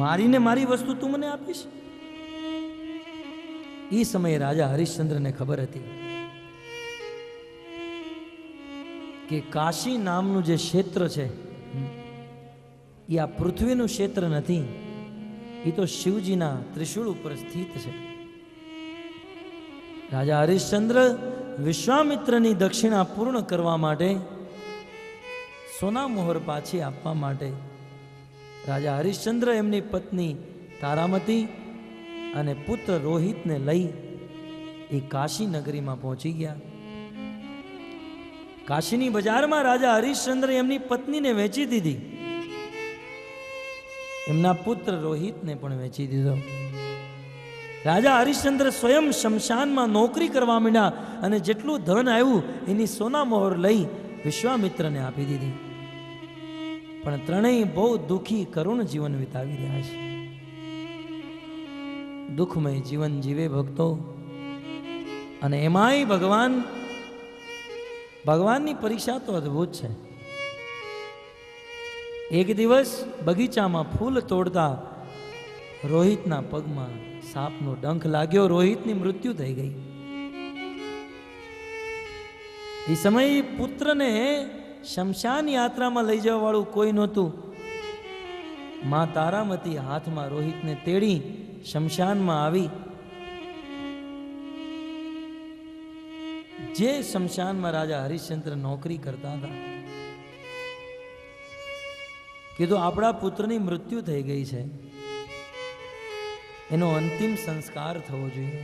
મારીને મારી વસ્તુ તું મને આપીશ? એ સમયે રાજા હરિશ્ચંદ્રને ખબર હતી કે કાશી નામનું જે ક્ષેત્ર છે એ આ પૃથ્વીનું ક્ષેત્ર નથી, એ તો શિવજીના ત્રિશૂળ ઉપર સ્થિત છે. રાજા હરિશ્ચંદ્ર વિશ્વામિત્રની દક્ષિણા પૂર્ણ કરવા માટે, સોના મોહર પાછી આપવા માટે રાજા હરિશ્ચંદ્ર એમની પત્ની તારામતી અને પુત્ર રોહિતને લઈ એ કાશી નગરીમાં પહોંચી ગયા. કાશીની બજારમાં રાજા હરિશ્ચંદ્ર એમની પત્નીને વેચી દીધી, એમના પુત્ર રોહિતને પણ વેચી દીધો. રાજા હરિશ્ચંદ્ર સ્વયં શમશાનમાં નોકરી કરવા માંડ્યા અને જેટલું ધન આવ્યું એની સોના મોહર લઈ વિશ્વામિત્રને આપી દીધી. પણ ત્રણેય બહુ દુઃખી કરુણ જીવન વિતાવી રહ્યા છે. દુઃખમય જીવન જીવે ભક્તો. અને એમાંય ભગવાનની પરીક્ષા તો અદ્ભુત છે. એક દિવસ બગીચામાં ફૂલ તોડતા રોહિતના પગમાં સાપનો ડંખ લાગ્યો, રોહિતની મૃત્યુ થઈ ગઈ. એ સમયે પુત્રને શમશાન યાત્રામાં લઈ જવા વાળું કોઈ નહોતું. માં તારામતી હાથમાં રોહિતને તેડી શમશાનમાં આવી. જે શમશાનમાં રાજા હરિશ્ચંદ્ર નોકરી કરતા હતા, કીધું આપણા પુત્રની મૃત્યુ થઈ ગઈ છે, એનો અંતિમ સંસ્કાર થવો જોઈએ.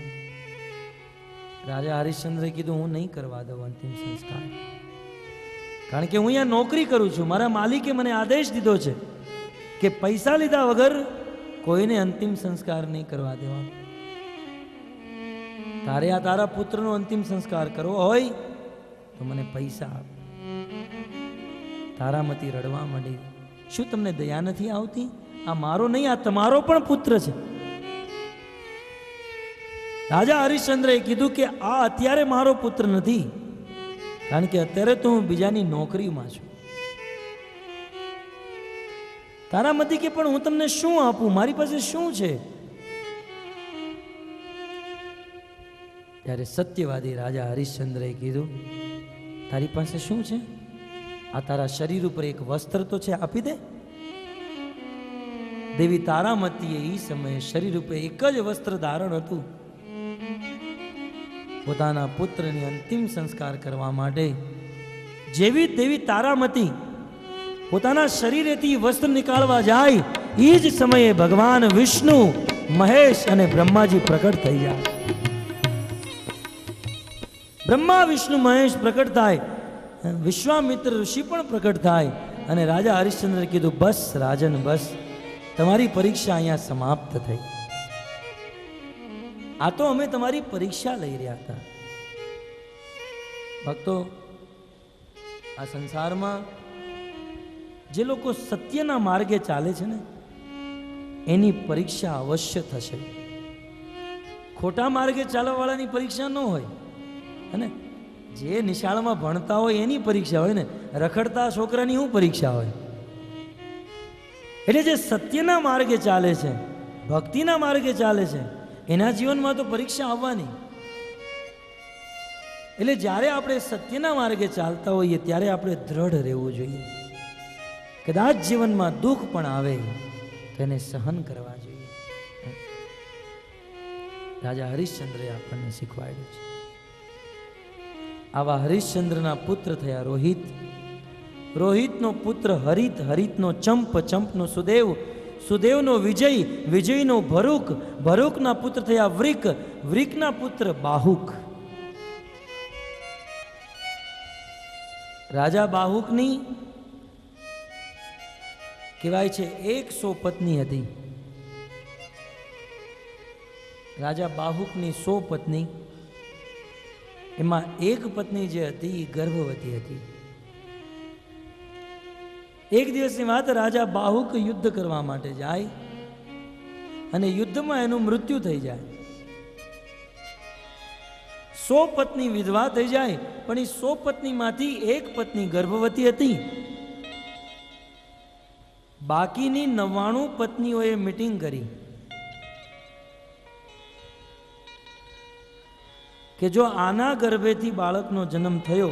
રાજા હરિશ્ચંદ્રે કીધું હું નહીં કરવા દઉં અંતિમ સંસ્કાર, કારણ કે હું અહીંયા નોકરી કરું છું. મારા માલિકે મને આદેશ દીધો છે કે પૈસા લીધા વગર કોઈને અંતિમ સંસ્કાર નહીં કરવા દેવાનો. તારે આ તારા પુત્રનો અંતિમ સંસ્કાર કરવો હોય તો મને પૈસા આપ. તારામતી રડવા માંડી. શું તમને દયા નથી આવતી? આ મારો નહીં, આ તમારો પણ પુત્ર છે. રાજા હરિશ્ચંદ્રએ કીધું કે આ અત્યારે મારો પુત્ર નથી, કારણ કે અત્યારે તો હું બીજાની નોકરીમાં છું. તારામતી કે પણ હું તમને શું આપું, મારી પાસે શું છે? ત્યારે સત્યવાદી રાજા હરિશ્ચંદ્રએ કીધું તારી પાસે શું છે? આ તારા શરીર ઉપર એક વસ્ત્ર તો છે, આપી દે. દેવી તારામતીએ એ સમયે શરીર ઉપર એક જ વસ્ત્ર ધારણ હતું. પોતાના પુત્રની અંતિમ સંસ્કાર કરવા માટે જેવી દેવી તારામતી પોતાના શરીરેથી વસ્ત્ર નીકાળવા જાય, એ જ સમયે ભગવાન વિષ્ણુ, મહેશ અને બ્રહ્માજી પ્રકટ થઈ જાય. બ્રહ્મા વિષ્ણુ મહેશ પ્રકટ થાય, વિશ્વામિત્ર ઋષિ પણ પ્રકટ થાય અને રાજા હરિશ્ચંદ્ર કીધું બસ રાજન, બસ તમારી પરીક્ષા અહીંયા સમાપ્ત થઈ. આ તો અમે તમારી પરીક્ષા લઈ રહ્યા હતા. ભક્તો, આ સંસારમાં જે લોકો સત્યના માર્ગે ચાલે છે ને, એની પરીક્ષા અવશ્ય થશે. ખોટા માર્ગે ચાલવા વાળાની પરીક્ષા ન હોય. અને જે નિશાળમાં ભણતા હોય એની પરીક્ષા હોય ને, રખડતા છોકરાની શું પરીક્ષા હોય? એટલે જે સત્યના માર્ગે ચાલે છે, ભક્તિના માર્ગે ચાલે છે, એના જીવનમાં તો પરીક્ષા આવવાની. એટલે જ્યારે આપણે સત્યના માર્ગે ચાલતા હોઈએ ત્યારે આપણે દ્રઢ રહેવું જોઈએ. કદાચ જીવનમાં દુઃખ પણ આવે તો એને સહન કરવા જોઈએ. રાજા હરિશ્ચંદ્રે આપણને શીખવાડ્યું છે. આવા હરિશ્ચંદ્રના પુત્ર થયા રોહિત. રોહિતનો પુત્ર હરિત, હરિતનો ચંપ, ચંપનો સુદેવ, સુદેવનો વિજય, વિજયનો ભરૂક, ભરૂકના પુત્ર થયા વૃક, વૃકના પુત્ર બાહુક. રાજા બાહુકની કહેવાય છે 100 પત્ની હતી. રાજા બાહુકની 100 પત્ની, એમાં એક પત્ની જે હતી એ ગર્ભવતી હતી. એક દિવસની વાત, રાજા બાહુક યુદ્ધ કરવા માટે જાય અને યુદ્ધમાં એનું મૃત્યુ થઈ જાય. 100 પત્ની વિધવા થઈ જાય, પણ એ 100 પત્નીમાંથી એક પત્ની ગર્ભવતી હતી. બાકીની 99 પત્નીઓએ મીટિંગ કરી કે જો આના ગર્ભેથી બાળકનો જન્મ થયો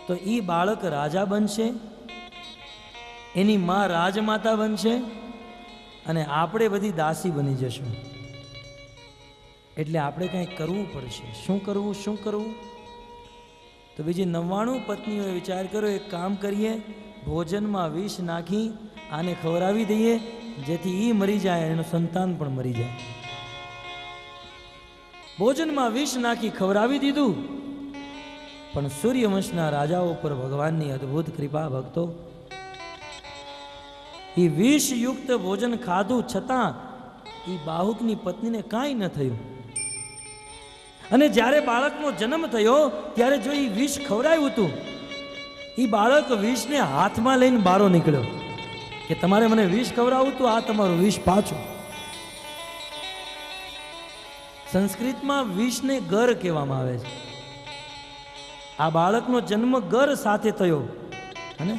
તો એ બાળક રાજા બનશે, એની માં રાજમાતા બનશે અને આપણે બધી દાસી બની જશું. એટલે આપણે કંઈક કરવું પડશે. શું કરવું? તો બીજી 99 પત્નીઓએ વિચાર કર્યો, એક કામ કરીએ, ભોજનમાં વિષ નાખી આને ખવડાવી દઈએ, જેથી એ મરી જાય, એનું સંતાન પણ મરી જાય. ભોજનમાં વિષ નાખી ખવડાવી દીધું. પણ સૂર્યવંશના રાજાઓ પર ભગવાનની અદ્ભુત કૃપા. ભક્તો, એ વિષયુક્ત ભોજન ખાધું છતાં એ બાહુકની પત્નીને કાંઈ ન થયું. અને જ્યારે બાળકનો જન્મ થયો ત્યારે જો એ વિષ ખવડાવ્યું હતું, એ બાળક વિષને હાથમાં લઈને બારો નીકળ્યો કે તમારે મને વિષ ખવડાવવું તો આ તમારું વિષ પાછું. સંસ્કૃતમાં વિષને ગર કહેવામાં આવે છે. આ બાળકનો જન્મ ગર સાથે થયો અને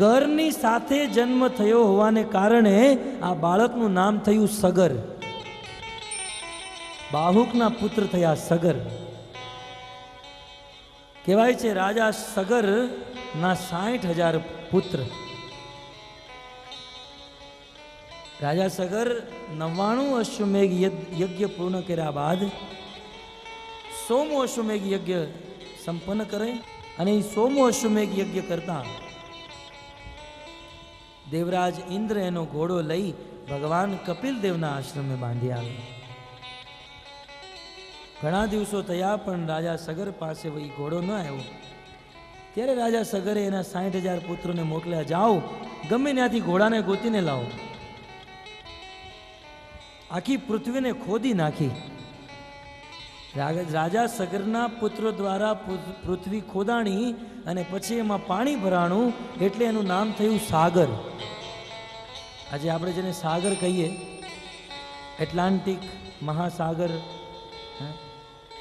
ગરની સાથે જન્મ થયો હોવાને કારણે આ બાળકનું નામ થયું સગર. બાહુકના પુત્ર થયા સગર. કહેવાય છે રાજા સગર ના 60,000 પુત્ર. રાજા સગર 99 અશ્વમેઘ યજ્ઞ પૂર્ણ કર્યા બાદ 100મો અશ્વમેઘ યજ્ઞ સંપન્ન કરે અને 100મો અશ્વમેઘ યજ્ઞ કરતા દેવરાજ ઇન્દ્ર એનો ઘોડો લઈ ભગવાન કપિલ દેવના આશ્રમે બાંધી આવે. ઘણા દિવસો થયા પણ રાજા સગર પાસે એ ઘોડો ન આવ્યો. ત્યારે રાજા સગરે એના 60,000 પુત્રોને મોકલ્યા, જાઓ ગમે ત્યાંથી ઘોડાને ગોતીને લાવો. આખી પૃથ્વીને ખોદી નાખી. રાજા સગરના પુત્રો દ્વારા પૃથ્વી ખોદાણી અને પછી એમાં પાણી ભરાણું એટલે એનું નામ થયું સાગર. આજે આપણે જેને સાગર કહીએ, એટલાન્ટિક મહાસાગર,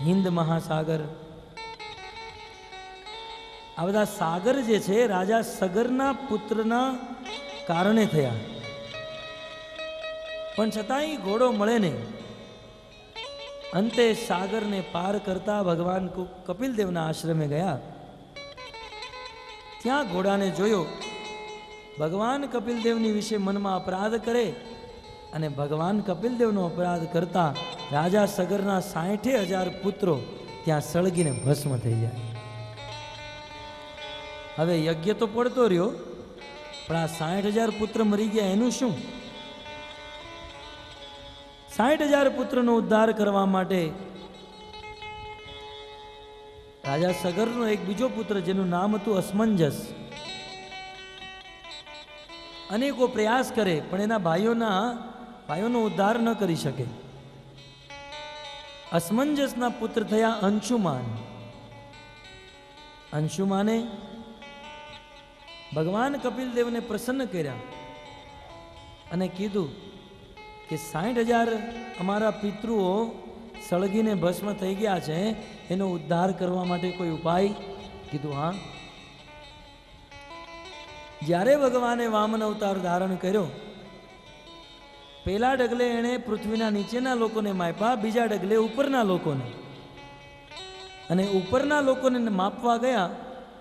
હિન્દ મહાસાગર, આ બધા સાગર જે છે રાજા સગરના પુત્રના કારણે થયા. પણ છતાંય ઘોડો મળે નહીં. અંતે સાગરને પાર કરતા ભગવાન કપિલ દેવના આશ્રમે ગયા. ત્યાં ઘોડાને જોયો. ભગવાન કપિલ દેવની વિશે મનમાં અપરાધ કરે અને ભગવાન કપિલ દેવનો અપરાધ કરતા રાજા સગરના 60,000 પુત્રો ત્યાં સળગીને ભસ્મ થઈ જાય. હવે યજ્ઞ તો પડતો રહ્યો, પણ આ 60,000 પુત્ર મરી ગયા એનું શું? 60,000 પુત્રનો ઉદ્ધાર કરવા માટે રાજા સગરનો એક બીજો પુત્ર જેનું નામ હતું અસમંજસ અનેકો પ્રયાસ કરે પણ એના ભાઈઓનો ઉદ્ધાર ન કરી શકે. અસમંજસના પુત્ર થયા અંશુમાન. અંશુમાને ભગવાન કપિલ દેવને પ્રસન્ન કર્યા અને કીધું કે 60,000 અમારા પિતૃઓ સળગીને ભસ્મ થઈ ગયા છે, એનો ઉદ્ધાર કરવા માટે કોઈ ઉપાય? કીધું હા. જ્યારે ભગવાને વામન અવતાર ધારણ કર્યો, પહેલા ડગલે એણે પૃથ્વીના નીચેના લોકોને માપ્યા, બીજા ડગલે ઉપરના લોકોને. અને ઉપરના લોકોને માપવા ગયા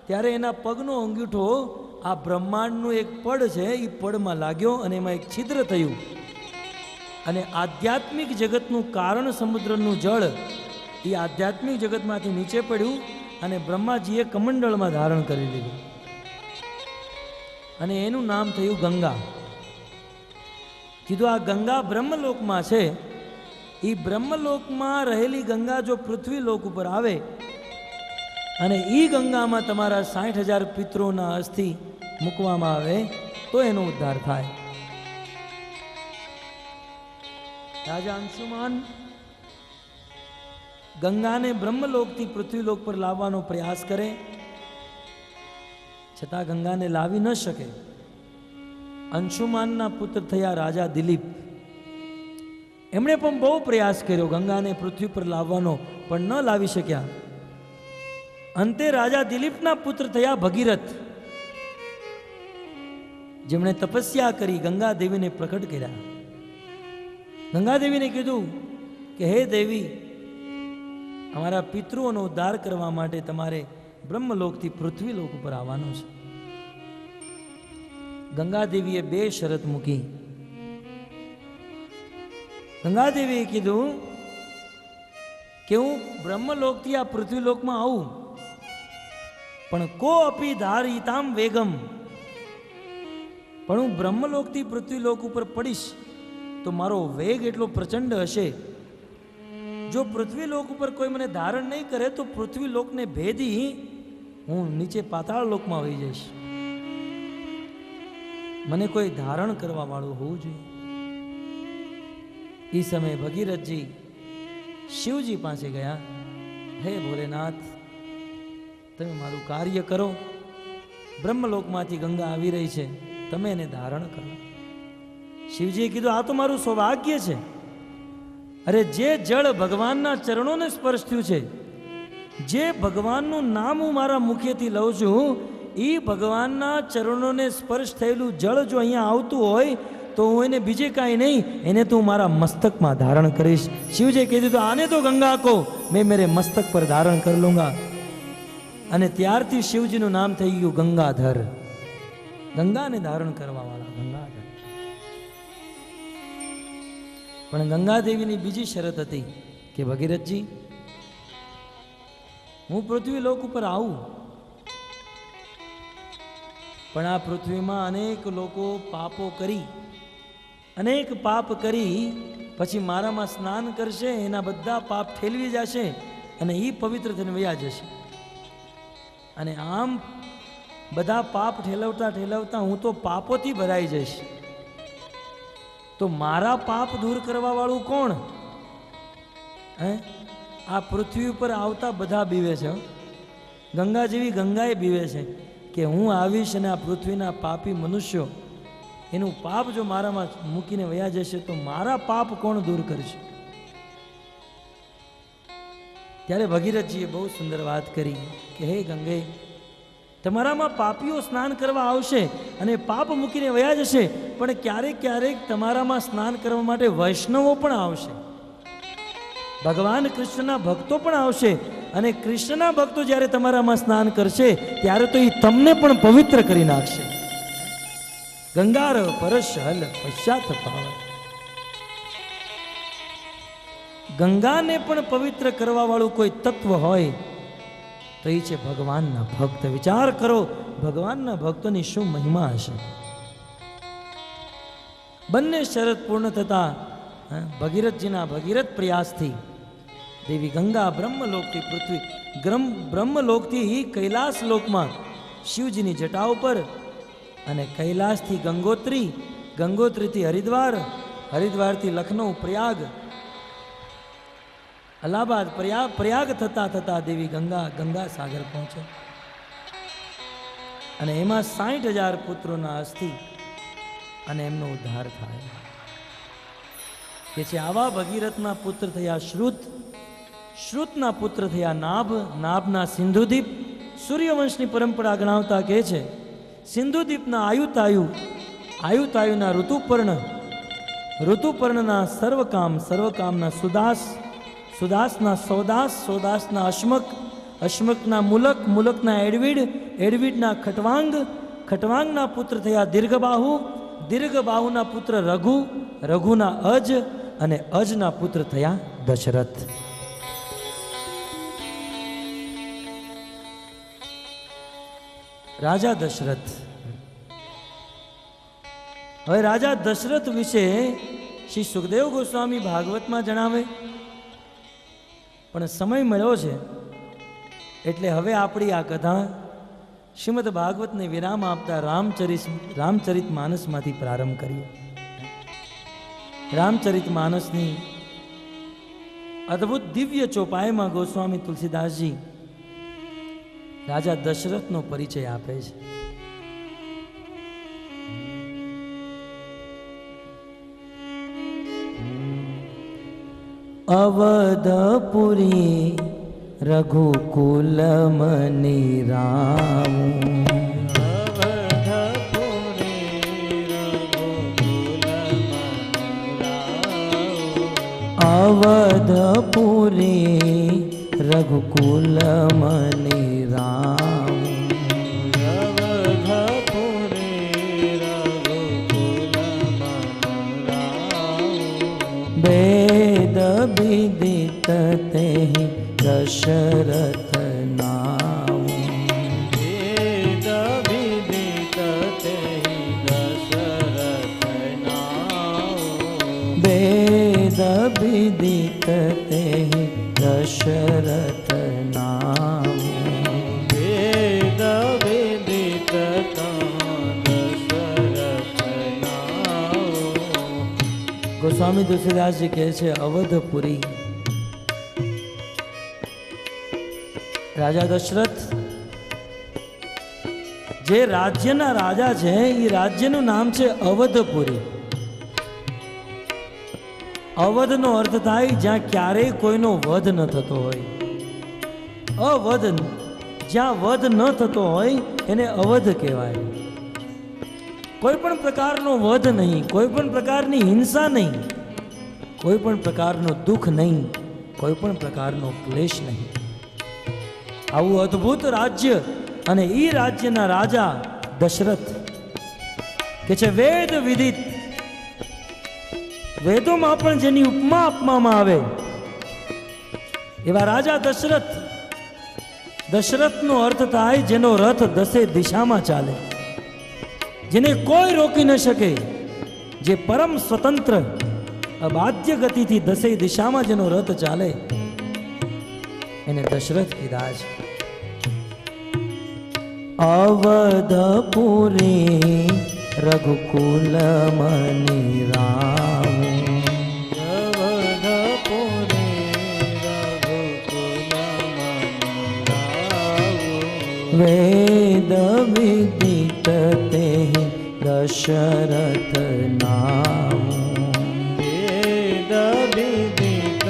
ત્યારે એના પગનો અંગૂઠો આ બ્રહ્માંડનું એક પડ છે એ પડમાં લાગ્યો અને એમાં એક છિદ્ર થયું અને આધ્યાત્મિક જગતનું કારણ સમુદ્રનું જળ એ આધ્યાત્મિક જગતમાંથી નીચે પડ્યું અને બ્રહ્માજીએ કમંડળમાં ધારણ કરી લીધું અને એનું નામ થયું ગંગા. કીધું આ ગંગા બ્રહ્મલોકમાં છે. એ બ્રહ્મલોકમાં રહેલી ગંગા જો પૃથ્વી લોક ઉપર આવે અને એ ગંગામાં તમારા 60,000 પિતરોના અસ્થિ મૂકવામાં આવે તો એનો ઉદ્ધાર થાય. રાજા અંશુમાન ગંગાને બ્રહ્મલોકથી પૃથ્વીલોક પર લાવવાનો પ્રયાસ કરે, છતાં ગંગાને લાવી ન શકે. અંશુમાનના પુત્ર થયા રાજા દિલીપ. એમણે પણ બહુ પ્રયાસ કર્યો ગંગાને પૃથ્વી પર લાવવાનો, પણ ન લાવી શક્યા. અંતે રાજા દિલીપના પુત્ર થયા ભગીરથ. જેમણે તપસ્યા કરી ગંગા દેવીને પ્રકટ કર્યા. ગંગા દેવીને કીધું કે હે દેવી, અમારા પિતૃઓનો ઉદ્ધાર કરવા માટે તમારે બ્રહ્મલોકથી પૃથ્વીલોક ઉપર આવવાનું છે. ગંગા દેવીએ 2 શરત મૂકી. ગંગા દેવીએ કીધું કે હું બ્રહ્મલોકથી આ પૃથ્વીલોકમાં આવું, પણ કો અપી ધારિતામ વેગમ, પણ હું બ્રહ્મલોકથી પૃથ્વીલોક ઉપર પડીશ તો મારો વેગ એટલો પ્રચંડ હશે, જો પૃથ્વીલોક ઉપર કોઈ મને ધારણ નહીં કરે તો પૃથ્વીલોકને ભેદી હું નીચે પાતાળ લોકમાં વહી જઈશ. મને કોઈ ધારણ કરવા વાળું હોવું જોઈએ. એ સમયે ભગીરથજી શિવજી પાસે ગયા. હે ભોલેનાથ, તમે મારું કાર્ય કરો. બ્રહ્મલોકમાંથી ગંગા આવી રહી છે, તમે એને ધારણ કરો. શિવજીએ કીધું આ તો મારું સૌભાગ્ય છે. અરે જે જળ ભગવાનના ચરણોને સ્પર્શ થયું છે, જે ભગવાનનું નામ હું મારા મુખેથી લઉં છું, એ ભગવાનના ચરણોને સ્પર્શ થયેલું જળ જો અહીંયા આવતું હોય તો હું એને બીજે કાંઈ નહીં, એને તો હું મારા મસ્તકમાં ધારણ કરીશ. શિવજીએ કીધું તો આને તો ગંગા કો મેં મેરે મસ્તક પર ધારણ કરી લૂંગા. અને ત્યારથી શિવજીનું નામ થઈ ગયું ગંગાધર. ગંગાને ધારણ કરવા વાળા ગંગાધર. પણ ગંગાદેવીની બીજી શરત હતી કે ભગીરથજી, હું પૃથ્વી લોક ઉપર આવું, પણ આ પૃથ્વીમાં અનેક લોકો પાપો કરી, અનેક પાપ કરી પછી મારામાં સ્નાન કરશે, એના બધા પાપ ઠેલવી જશે અને એ પવિત્ર થઈને વયા જશે. અને આમ બધા પાપ ઠેલવતા ઠેલવતા હું તો પાપોથી ભરાઈ જઈશ. તો મારા પાપ દૂર કરવા વાળું કોણ? હે, આ પૃથ્વી ઉપર આવતા બધા બીવે છે. ગંગા જેવી ગંગાએ બીવે છે કે હું આવીશ અને આ પૃથ્વીના પાપી મનુષ્યો એનું પાપ જો મારામાં મૂકીને વયા જશે તો મારા પાપ કોણ દૂર કરશે? ત્યારે ભગીરથજીએ બહુ સુંદર વાત કરી કે હે ગંગે, તમારામાં પાપીઓ સ્નાન કરવા આવશે અને પાપ મૂકીને વયા જશે, પણ ક્યારેક ક્યારેક તમારામાં સ્નાન કરવા માટે વૈષ્ણવો પણ આવશે, ભગવાન કૃષ્ણના ભક્તો પણ આવશે. અને કૃષ્ણના ભક્તો જ્યારે તમારામાં સ્નાન કરશે ત્યારે તો એ તમને પણ પવિત્ર કરી નાખશે. ગંગાર પરશ હલ પશ્ચાત પાવ. ગંગાને પણ પવિત્ર કરવા વાળું કોઈ તત્વ હોય તો એ છે ભગવાનના ભક્ત. વિચાર કરો, ભગવાનના ભક્તોની શું મહિમા હશે. બંને શરત પૂર્ણ થતા ભગીરથજીના ભગીરથ પ્રયાસથી દેવી ગંગા બ્રહ્મલોકથી પૃથ્વી બ્રહ્મલોકથી કૈલાસ લોકમાં શિવજીની જટા ઉપર, અને કૈલાસથી ગંગોત્રી, ગંગોત્રીથી હરિદ્વાર, હરિદ્વારથી લખનઉ, પ્રયાગ, અલ્હાબાદ, પ્રયાગ થતા થતા દેવી ગંગા સાગર પહોંચે. અને એમાં 60,000 પુત્રોના અસ્થિ અને એમનો ઉદ્ધાર થાય. કે છે આવા ભગીરથના પુત્ર થયા શ્રુત, શ્રુતના પુત્ર થયા નાભ, નાભના સિંધુદીપ. સૂર્યવંશની પરંપરા ગણાવતા કહે છે સિંધુદીપના આયુતાયુ, આયુતાયુના ઋતુપર્ણ, ઋતુપર્ણના સર્વકામ, સર્વકામના સુદાસ, સુદાસના સૌદાસ, સૌદાસના અશ્મક, અશ્મકના મુલક, મુલકના એડવિડ, એડવિડના ખટવાંગ, ખટવાંગના પુત્ર થયા દીર્ઘબાહુ, દીર્ઘબાહુના પુત્ર રઘુ, રઘુના અજ, અને અજના પુત્ર થયા દશરથ. રાજા દશરથ. હવે રાજા દશરથ વિશે શ્રી સુખદેવ ગોસ્વામી ભાગવતમાં જણાવે, પણ સમય મળ્યો છે એટલે હવે આપણી આ કથા શ્રીમદ ભાગવતને વિરામ આપતા રામચરિત માનસમાંથી પ્રારંભ કરીએ. રામચરિત માનસની અદ્ભુત દિવ્ય ચોપાઈમાં ગોસ્વામી તુલસીદાસજી રાજા દશરથનો પરિચય આપે છે. અવધપુરી રઘુકુલ મની રામ, અવધપુરી अवधपुरी रघुकुल मणि राम। अवधपुरी रघुकुल मणि राम। वेद विदित तेहि दशरथ नाम। वेद विदित तेहि दशरथ नाम। वेद विदित तेहि दशरथ नाम। वेद विदित दशरथ नाम। गोस्वामी तुलसीदास जी કહે છે અવધપુરી રાજા દશરથ જે રાજ્યના રાજા છે એ રાજ્યનું નામ છે અવધપુરી। અવધનો અર્થ થાય જ્યાં ક્યારેય કોઈનો વધ ન થતો હોય। અવધ જ્યાં વધ ન થતો હોય એને અવધ કહેવાય। કોઈ પણ પ્રકારનો વધ નહીં, કોઈ પણ પ્રકારની હિંસા નહીં, કોઈ પણ પ્રકારનો દુઃખ નહીં, કોઈ પણ પ્રકારનો ક્લેશ નહીં। આવું અદ્ભુત રાજ્ય અને એ રાજ્યના રાજા દશરથ કે છે વેદ વિદિત। વેદોમાં પણ જેની ઉપમા આપવામાં આવે એવા રાજા દશરથ। દશરથનો અર્થ થાય જેનો રથ દસે દિશામાં ચાલે, જેને કોઈ રોકી ન શકે, જે પરમ સ્વતંત્ર અબાધ્ય ગતિથી દસે દિશામાં જેનો રથ ચાલે એને દશરથ કીધા છે। અવધપુરી રઘુકુલ મણિ રામ। અવધપુરી રઘુકુલ મણિ રામ। વેદ વિદિત તેહિ દશરથ નામ। વેદ વિદિત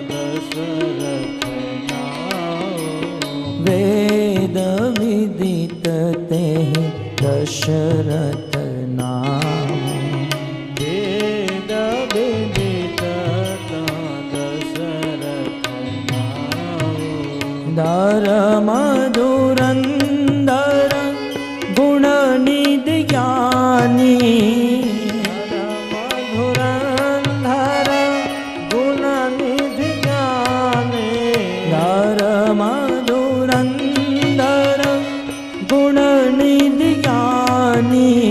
દશરથ નામ। વેદ વિદિત તેહિ દશરથ નામ। વેદ વિદિત દશરથ નામ। ધર્મ ધુરંધર ગુણ નિધિ જ્ઞાની। ધુરંધર ગુણ નિધિ જ્ઞાની। ધર્મ ધુરંધર ગુણ નિધિ જ્ઞાની।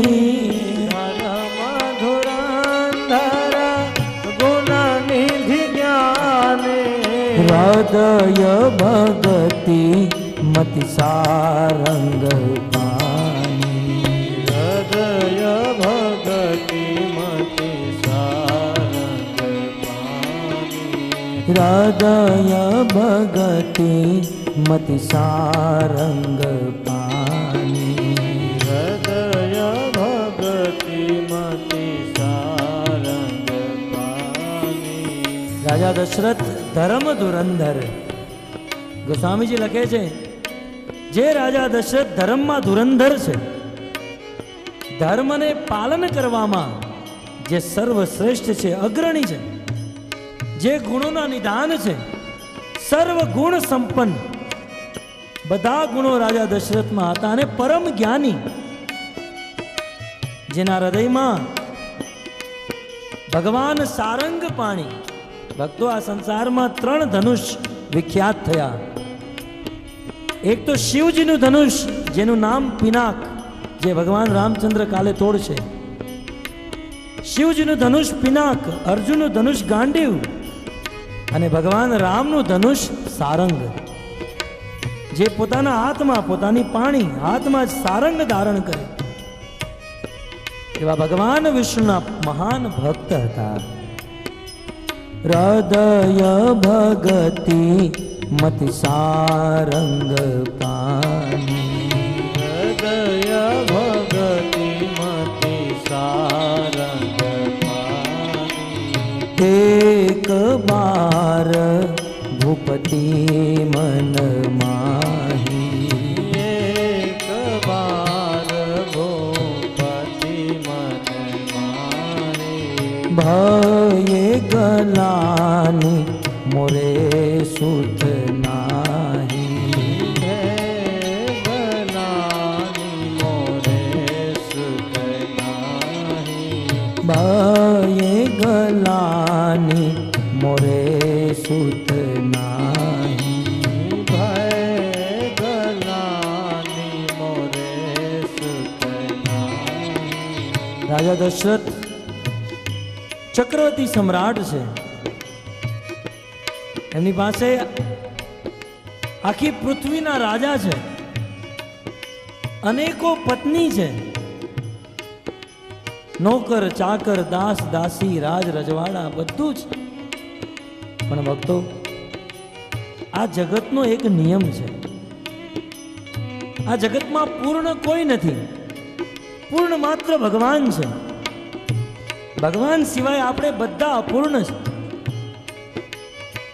ધુરંધર ગુણ નિધિ જ્ઞાની। હૃદય ભગતિ મતિ સારંગ પાણી। હૃદય ભગતિ મતિ સારંગ પાણી। હૃદય ભગતિ મતિ સારંગ પાણી। હૃદય ભગતિ મતિ સારંગ પાણી। રાજા દશરથ ધર્મ ધુરંધર। ગોસ્વામીજી લખે છે જે રાજા દશરથ ધર્મમાં ધુરંધર છે, ધર્મને પાલન કરવામાં જે સર્વશ્રેષ્ઠ છે, અગ્રણી છે, જે ગુણોના નિધાન છે, સર્વ ગુણ સંપન્ન, બધા ગુણો રાજા દશરથમાં હતા અને પરમ જ્ઞાની, જેના હૃદયમાં ભગવાન સારંગ પાણી। ભક્તો આ સંસારમાં ત્રણ ધનુષ વિખ્યાત થયા। એક તો શિવજીનું ધનુષ જેનું નામ પિનાક, જે ભગવાન રામચંદ્ર કાલે તોડશે। શિવજીનું ધનુષ પિનાક, અર્જુનનું ધનુષ ગાંડીવ અને ભગવાન રામનું ધનુષ સારંગ, જે પોતાના હાથમાં પોતાની પાણી, હાથમાં જ સારંગ ધારણ કરે એવા ભગવાન વિષ્ણુના મહાન ભક્ત હતા। હૃદય ભગતિ મતિ સારંગ પાણી। હૃદય ભગતિ મતિ સારંગ પાણી। એક બાર ભૂપતિ મન માહી। એક બાર ભૂપતિ મન માહી। ભયે ગલાની મોરે સુત નાહી, ગલાની મોરે સુત નાહી, ભયે ગલાની મોરે સુત નાહી, ભય ગલાની મોરે સુત નાહી. રાજા દશરથ ચક્રવર્તી સમ્રાટ છે. એમની પાસે આખી પૃથ્વીના રાજા છે, અનેકો પત્ની છે, નોકર ચાકર દાસ દાસી રાજ રજવાડા બધું જ. પણ ભક્તો, આ જગતનો એક નિયમ છે. આ જગતમાં પૂર્ણ કોઈ નથી, પૂર્ણ માત્ર ભગવાન છે. ભગવાન સિવાય આપણે બધા અપૂર્ણ છે.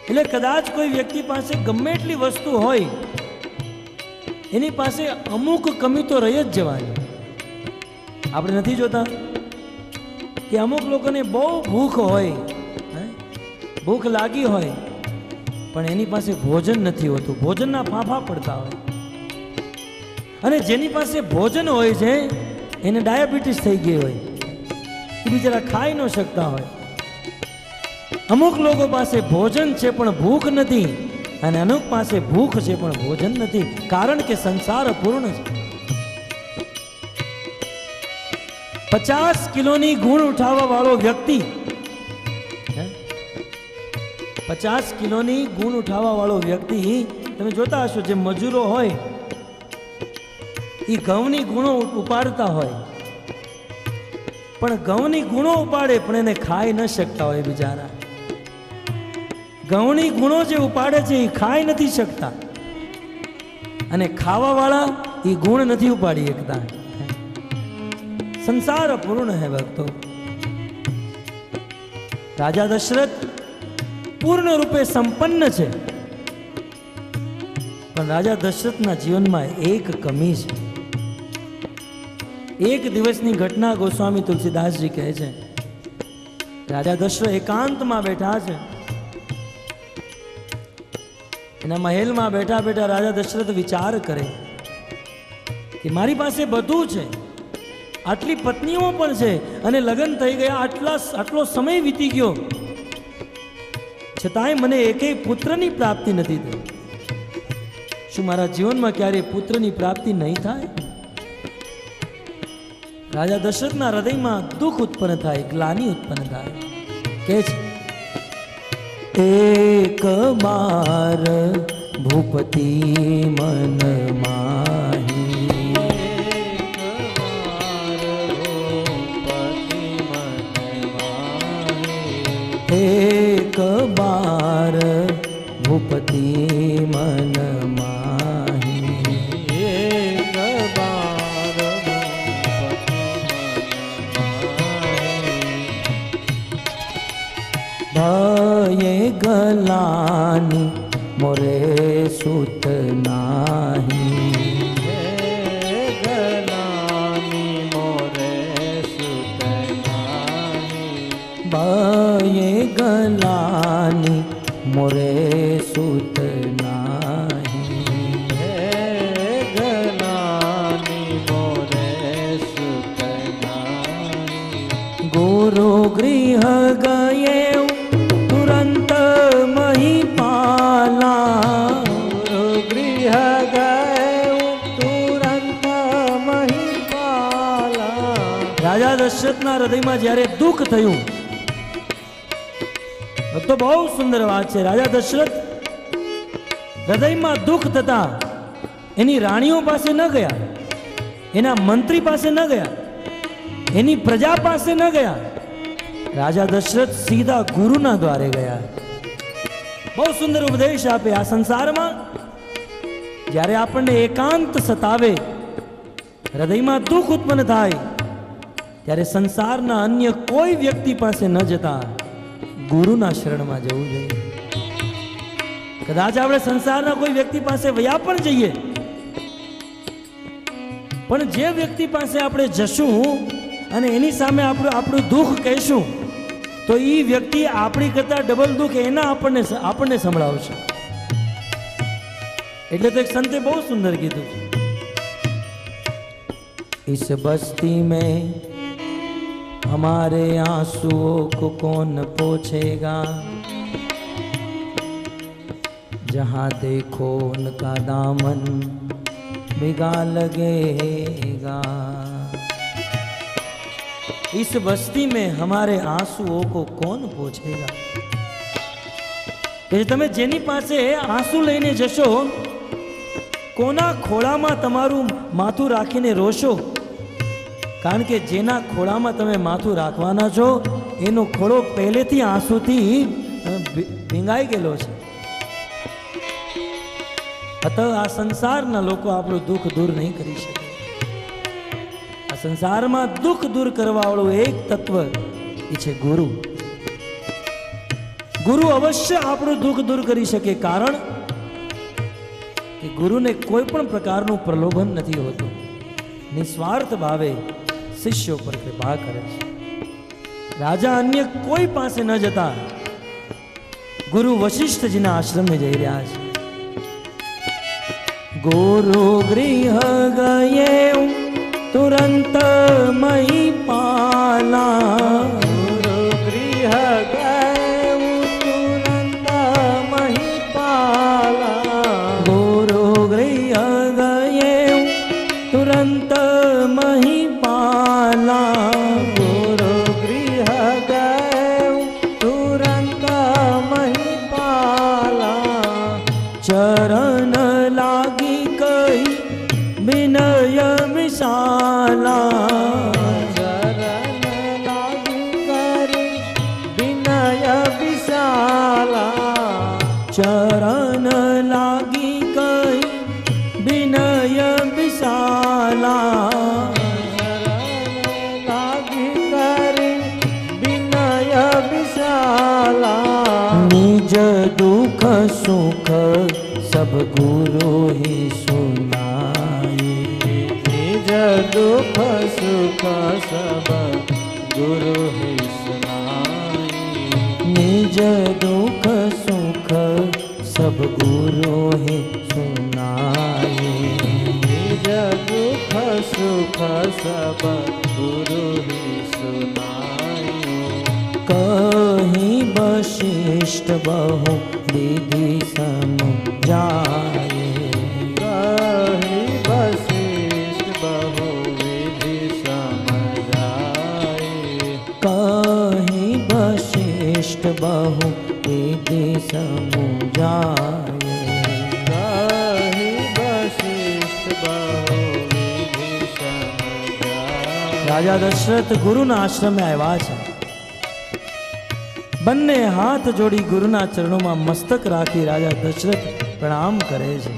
એટલે કદાચ કોઈ વ્યક્તિ પાસે ગમે એટલી વસ્તુ હોય, એની પાસે અમુક કમી તો રહી જ જવાની. આપણે નથી જોતા કે અમુક લોકોને બહુ ભૂખ હોય, ભૂખ લાગી હોય, પણ એની પાસે ભોજન નથી હોતું, ભોજનના ફાંફા પડતા હોય. અને જેની પાસે ભોજન હોય છે એને ડાયાબિટીસ થઈ ગઈ હોય, એ બિચારા ખાઈ ન શકતા હોય. અમુક લોકો પાસે ભોજન છે પણ ભૂખ નથી, અને અમુક પાસે ભૂખ છે પણ ભોજન નથી, કારણ કે સંસાર અપૂર્ણ છે. 50 કિલોની ગુણ ઉઠાવવા વાળો વ્યક્તિ, 50 કિલોની ગુણ ઉઠાવવા વાળો વ્યક્તિ, તમે જોતા હશો જે મજૂરો હોય એ ઘઉંની ગુણો ઉપાડતા હોય, પણ ઘઉંની ગુણો ઉપાડે પણ એને ખાઈ ન શકતા હોય બિચારા. ઘઉંની ગુણો જે ઉપાડે છે એ ખાઈ નથી શકતા, અને ખાવા વાળા એ ગુણ નથી ઉપાડી શકતા. સંસાર અપૂર્ણ હૈ ભક્તો. રાજા દશરથ પૂર્ણ રૂપે સંપન્ન છે, પણ રાજા દશરથના જીવનમાં એક કમી છે. એક દિવસની ઘટના ગોસ્વામી તુલસીદાસજી કહે છે. રાજા દશરથ એકાંતમાં બેઠા છે, એના મહેલમાં બેઠા બેઠા રાજા દશરથ વિચાર કરે કે મારી પાસે બધું છે, આટલી પત્નીઓ પણ છે, અને લગ્ન થઈ ગયા, આટલો સમય વીતી ગયો, છતાંય મને એકેય પુત્રની પ્રાપ્તિ નથી થઈ. શું મારા જીવનમાં ક્યારે પુત્રની પ્રાપ્તિ નહીં થાય? રાજા દશરથના હૃદયમાં દુઃખ ઉત્પન્ન થાય, ગ્લાનિ ઉત્પન્ન થાય. કે છે, એક બાર ભૂપતિ મન માહી, એક બાર ભૂપતિ મન માહી, એક બાર ભયે ગલાની મોરે સુત નાહી, ગલાની મોરે સુત નાહી, ભયે ગલાની મોરે સુત નાહી, ગલાની મોરે સુત નાહી. ગુરુ ગૃહ ગયે તુરંત મહીપાલા, ગુરુ ગૃહ ગયે તુરંત મહીપાલા. રાજા દશરથના હૃદયમાં જ્યારે દુઃખ થયું, તો બહુ સુંદર વાત છે. રાજા દશરથ હૃદયમાં દુઃખ થતા એની રાણીઓ પાસે ન ગયા, એના મંત્રી પાસે ન ગયા, એની પ્રજા પાસે ન ગયા. રાજા દશરથ સીધા ગુરુના દ્વારે ગયા. બહુ સુંદર ઉપદેશ આપે. આ સંસારમાં જ્યારે આપણને એકાંત સતાવે, હૃદયમાં દુઃખ ઉત્પન્ન થાય, ત્યારે સંસારના અન્ય કોઈ વ્યક્તિ પાસે ન જતા ગુરુના શરણમાં જવું જોઈએ. કદાચ આપણે સંસારના કોઈ વ્યક્તિ પાસે વયા પણ જઈએ, પણ જે વ્યક્તિ પાસે આપણે જશું અને એની સામે આપણું દુઃખ કહીશું, તો એ વ્યક્તિ આપણી કરતા ડબલ દુઃખ એના આપણને સંભળાવશે. એટલે તો એક સંતે બહુ સુંદર કીધું છે, इस बस्ती में हमारे आंसुओं को कौन पोंछेगा, जहाँ देखो उनका दामन भिगा लगेगा. इस बस्ती में हमारे आंसुओं को कौन पोंछेगा. કે તમે જેની પાસે આંસુ લઈને જશો, કોના ખોળામાં તમારું માથું રાખીને રોશો, કારણ કે જેના ખોળામાં તમે માથું રાખવાના છો એનો ખોળો પહેલેથી આંસુથી ભીંગાઈ ગયેલો છે. અત આ સંસારના લોકો આપણું દુઃખ દૂર નહીં કરી શકે. આ સંસારમાં દુઃખ દૂર કરવા વાળું એક તત્વ એ છે ગુરુ. ગુરુ અવશ્ય આપણું દુઃખ દૂર કરી શકે, કારણ કે ગુરુને કોઈ પણ પ્રકારનું પ્રલોભન નથી હોતું. નિસ્વાર્થ ભાવે શિષ્યો પર કૃપા કરે છે. રાજા અન્ય કોઈ પાસે ન જતા ગુરુ વશિષ્ઠજીના આશ્રમે જઈ રહ્યા છે. ગુરુ ગૃહ ગયે તુરંત મહીપાલા, ગુરુ ગૃહ ગયે તુરંત મહીપાલા, ગુરુ ગૃહ ગયે તુરંત મહીપાલા, ગુરુ ગૃહ ગયે તુરંત મહીપાલા, ચરણ લાગી કઈ વિનય વિશાલા, ચરણ લાગી કરી વિનય વિશાલા, ચરણ લાગી કઈ વિનય વિશાલા, લાગી કરી વિનય વિશાલા, નિજ દુઃખ સુખ સબ ગુરુ હી સુનાઈ, નિજ દુઃખ સુખ સબ ગુરુ હી સુનાઈ, નિજ દુઃખ સુખ સબ ગુરુ હી સુનાઈ, નિજ દુઃખ સુખ સબ ગુરુ હી સુનાઈ, કહીં વશિષ્ઠ બહુ વિધિ સમજાય, કહી વશિષ્ઠ બહુ વિધિ સમજાય, કહીં વશિષ્ઠ બહુ વિધિ સમજાય, કહી વશિષ્ઠ બહુ વિધિ સમજાય. રાજા દશરથ ગુરુના આશ્રમે આવ્યા છે. બંને હાથ જોડી ગુરુના ચરણોમાં મસ્તક રાખી રાજા દશરથ પ્રણામ કરે છે.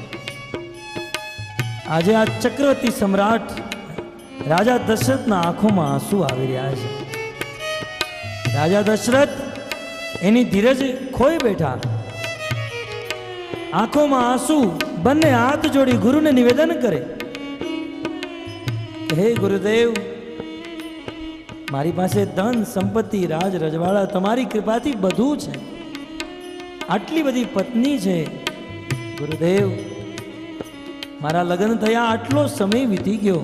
આજે આ ચક્રવર્તી સમ્રાટ રાજા દશરથના આંખોમાં આંસુ આવી રહ્યા છે. રાજા દશરથ એની ધીરજ ખોઈ બેઠા, આંખોમાં આંસુ, બંને હાથ જોડી ગુરુને નિવેદન કરે, હે ગુરુદેવ, મારી પાસે ધન સંપત્તિ રાજ રજવાડા તમારી કૃપાથી બધું છે, આટલી બધી પત્ની છે. ગુરુદેવ, મારા લગ્ન થયા આટલો સમય વીતી ગયો,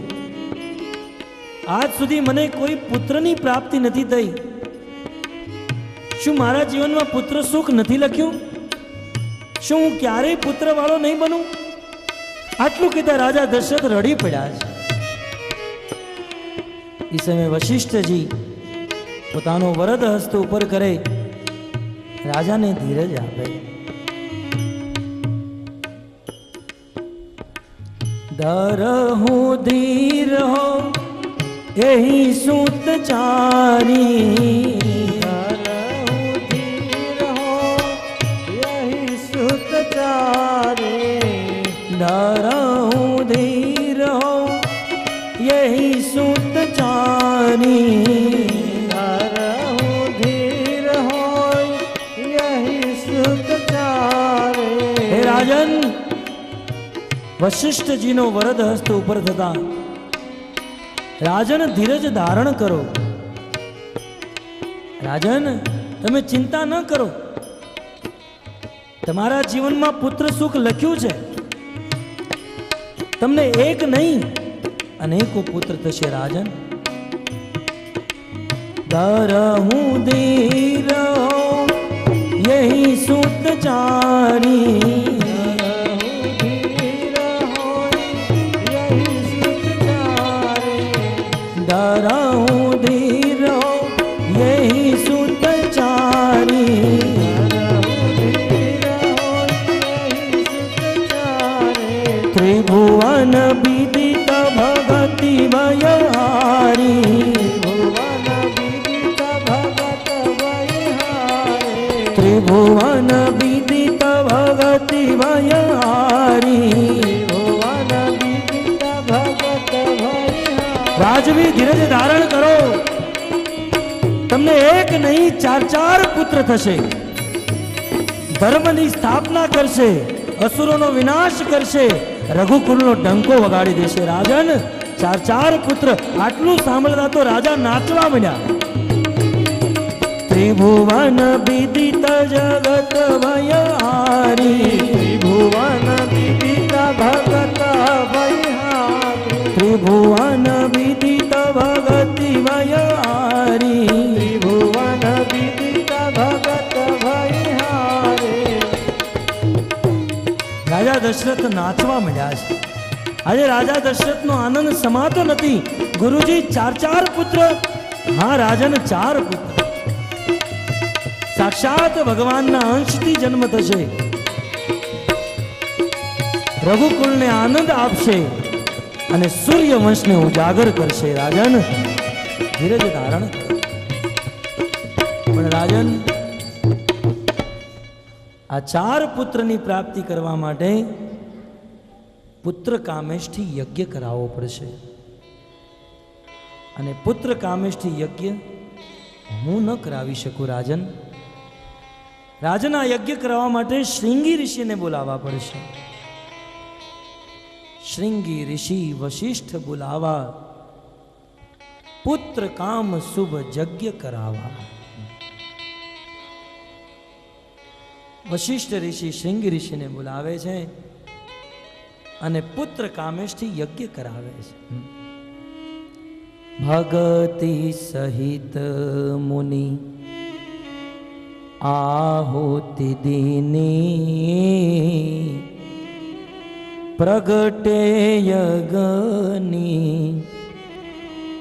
આજ સુધી મને કોઈ પુત્રની પ્રાપ્તિ નથી થઈ. શું મારા જીવનમાં પુત્ર સુખ નથી લખ્યું? શું હું ક્યારેય પુત્ર વાળો નહીં બનું? આટલું કહેતા રાજા દશરથ રડી પડ્યા છે. એ સમયે વશિષ્ઠજી પોતાનો વરદ હસ્ત ઉપર કરે, રાજાને ધીરજ આપે. ધરહુ ધીર હો એહી સૂત ચારી, ધરહુ ધીર હો યહી સુત ચારે, ધરહુ ધીર હો યહી સૂત ચારી, ધરહુ ધીર હોય યહી સુત ચારે. હે રાજન, વશિષ્ઠજીનો વરદ હસ્ત ઉપર થતા રાજન ધીરજ ધારણ કરો. રાજન, તમે ચિંતા ન કરો, તમારા જીવનમાં પુત્ર સુખ લખ્યું છે. તમને એક નહીં અનેકો પુત્ર થશે રાજન. दरहूं धीर हो यही सुत चारी, दरहूं धीर हो यही सुत चारी, त्रिभुवन विदित भगति भयहारी, त्रिभुवन विदित भगति भयहारी. રાજવી ધીરજ ધારણ કરો, તમને એક નહીં ચાર ચાર પુત્ર થશે. ધર્મની સ્થાપના કરશે, અસુરોનો વિનાશ કરશે, રઘુકુલનો ડંકો વગાડી દેશે. રાજન ચાર ચાર પુત્ર. આટલું સાંભળતા તો રાજા નાચવા માંડ્યા. ત્રિભુવન વિદિત જગત ભયહારી, ત્રિભુવન વિદિત ભગત ભયહારી, ત્રિભુવન વિદિત ભગતિ ભયહારી, ત્રિભુવન વિદિત ભગત ભયહારી. રાજા દશરથ નાચવા માંડ્યા છે. આજે રાજા દશરથનો આનંદ સમાતો નથી. ગુરુજી ચાર ચાર પુત્ર. હા રાજન ચાર પુત્ર. સાક્ષાત ભગવાનના અંશથી જન્મ થશે. રઘુકુલને આનંદ આપશે અને સૂર્ય વંશને ઉજાગર કરશે. રાજન ધીરજ ધારણ. પણ રાજન આ ચાર પુત્રની પ્રાપ્તિ કરવા માટે પુત્ર કામેશથી યજ્ઞ કરાવવો પડશે. અને પુત્ર કામેશથી યજ્ઞ હું ન કરાવી શકું રાજન. રાજન આ યજ્ઞ કરવા માટે શ્રીંગી ઋષિને બોલાવવા પડશે. શ્રીંગી ઋષિ વશિષ્ઠ બોલાવા, પુત્ર કામ શુભ યજ્ઞ કરાવા. વશિષ્ઠ ઋષિ શ્રીંગી ઋષિને બોલાવે છે અને પુત્ર કામેશથી યજ્ઞ કરાવે છે. ભગતિ સહિત મુનિ આहुति દીની, પ્રગટે યજ્ઞની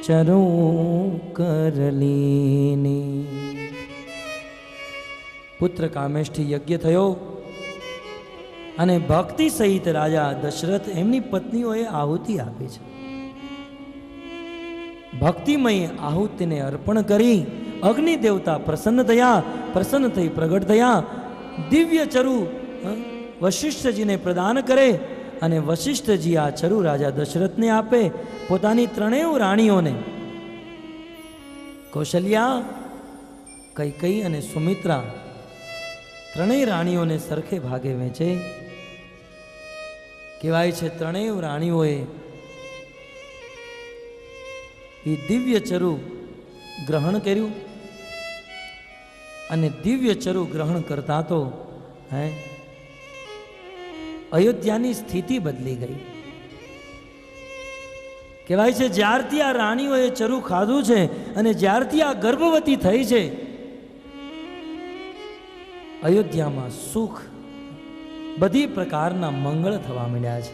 ચરું કરલીની. પુત્ર કામેશથી યજ્ઞ થયો અને ભક્તિ સહિત રાજા દશરથ એમની પત્નીઓએ આહુતિ આપી છે. ભક્તિમય આહુતિને અર્પણ કરી અગ્નિ દેવતા પ્રસન્ન થયા. પ્રસન્ન થઈ પ્રગટ થયા. દિવ્ય ચરુ વશિષ્ઠજીને પ્રદાન કરે અને વશિષ્ઠજી આ ચરુ રાજા દશરથને આપે. પોતાની ત્રણેય રાણીઓને કૌશલ્યા, કૈકેયી અને સુમિત્રા ત્રણેય રાણીઓને સરખે ભાગે વેચે. કહેવાય છે ત્રણેય રાણીઓએ એ દિવ્ય ચરુ ગ્રહણ કર્યું અને દિવ્ય ચરુ ગ્રહણ કરતા તો અયોધ્યાની સ્થિતિ બદલી ગઈ. કહેવાય છે જ્યારથી આ રાણીઓએ ચરુ ખાધું છે અને જ્યારથી આ ગર્ભવતી થઈ છે, અયોધ્યામાં સુખ, બધી પ્રકારના મંગળ થવા માંડ્યા છે.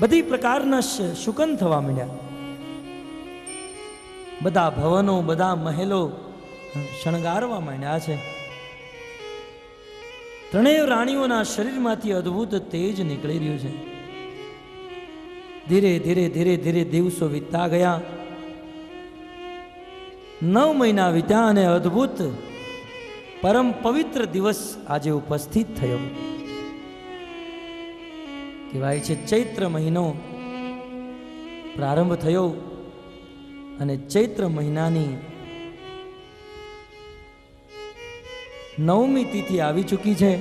બધી પ્રકારના શુકન થવા માંડ્યા. બધા ભવનો, બધા મહેલો શણગારવા માંડ્યા છે. ત્રણેય રાણીઓના શરીરમાંથી અદ્ભુત તેજ નીકળી રહ્યું છે. ધીરે ધીરે ધીરે ધીરે દિવસો વીતતા ગયા. 9 મહિના વીત્યા અને અદ્ભુત પરમ પવિત્ર દિવસ આજે ઉપસ્થિત થયો. કહેવાય છે ચૈત્ર મહિનો પ્રારંભ થયો અને ચૈત્ર મહિનાની 9મી તિથિ આવી ચૂકી છે.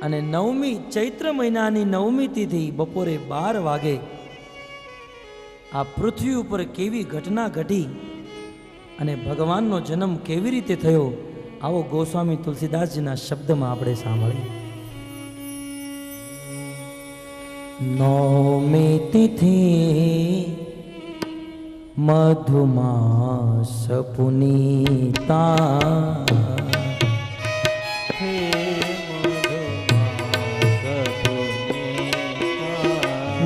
અને 9મી ચૈત્ર મહિનાની 9મી તિથિ બપોરે 12 વાગે આ પૃથ્વી ઉપર કેવી ઘટના ઘટી અને ભગવાનનો જન્મ કેવી રીતે થયો, આવો ગોસ્વામી તુલસીદાસજીના શબ્દમાં આપણે સાંભળીએ. નવમી તિથિ મધુમાસ પુનીતા,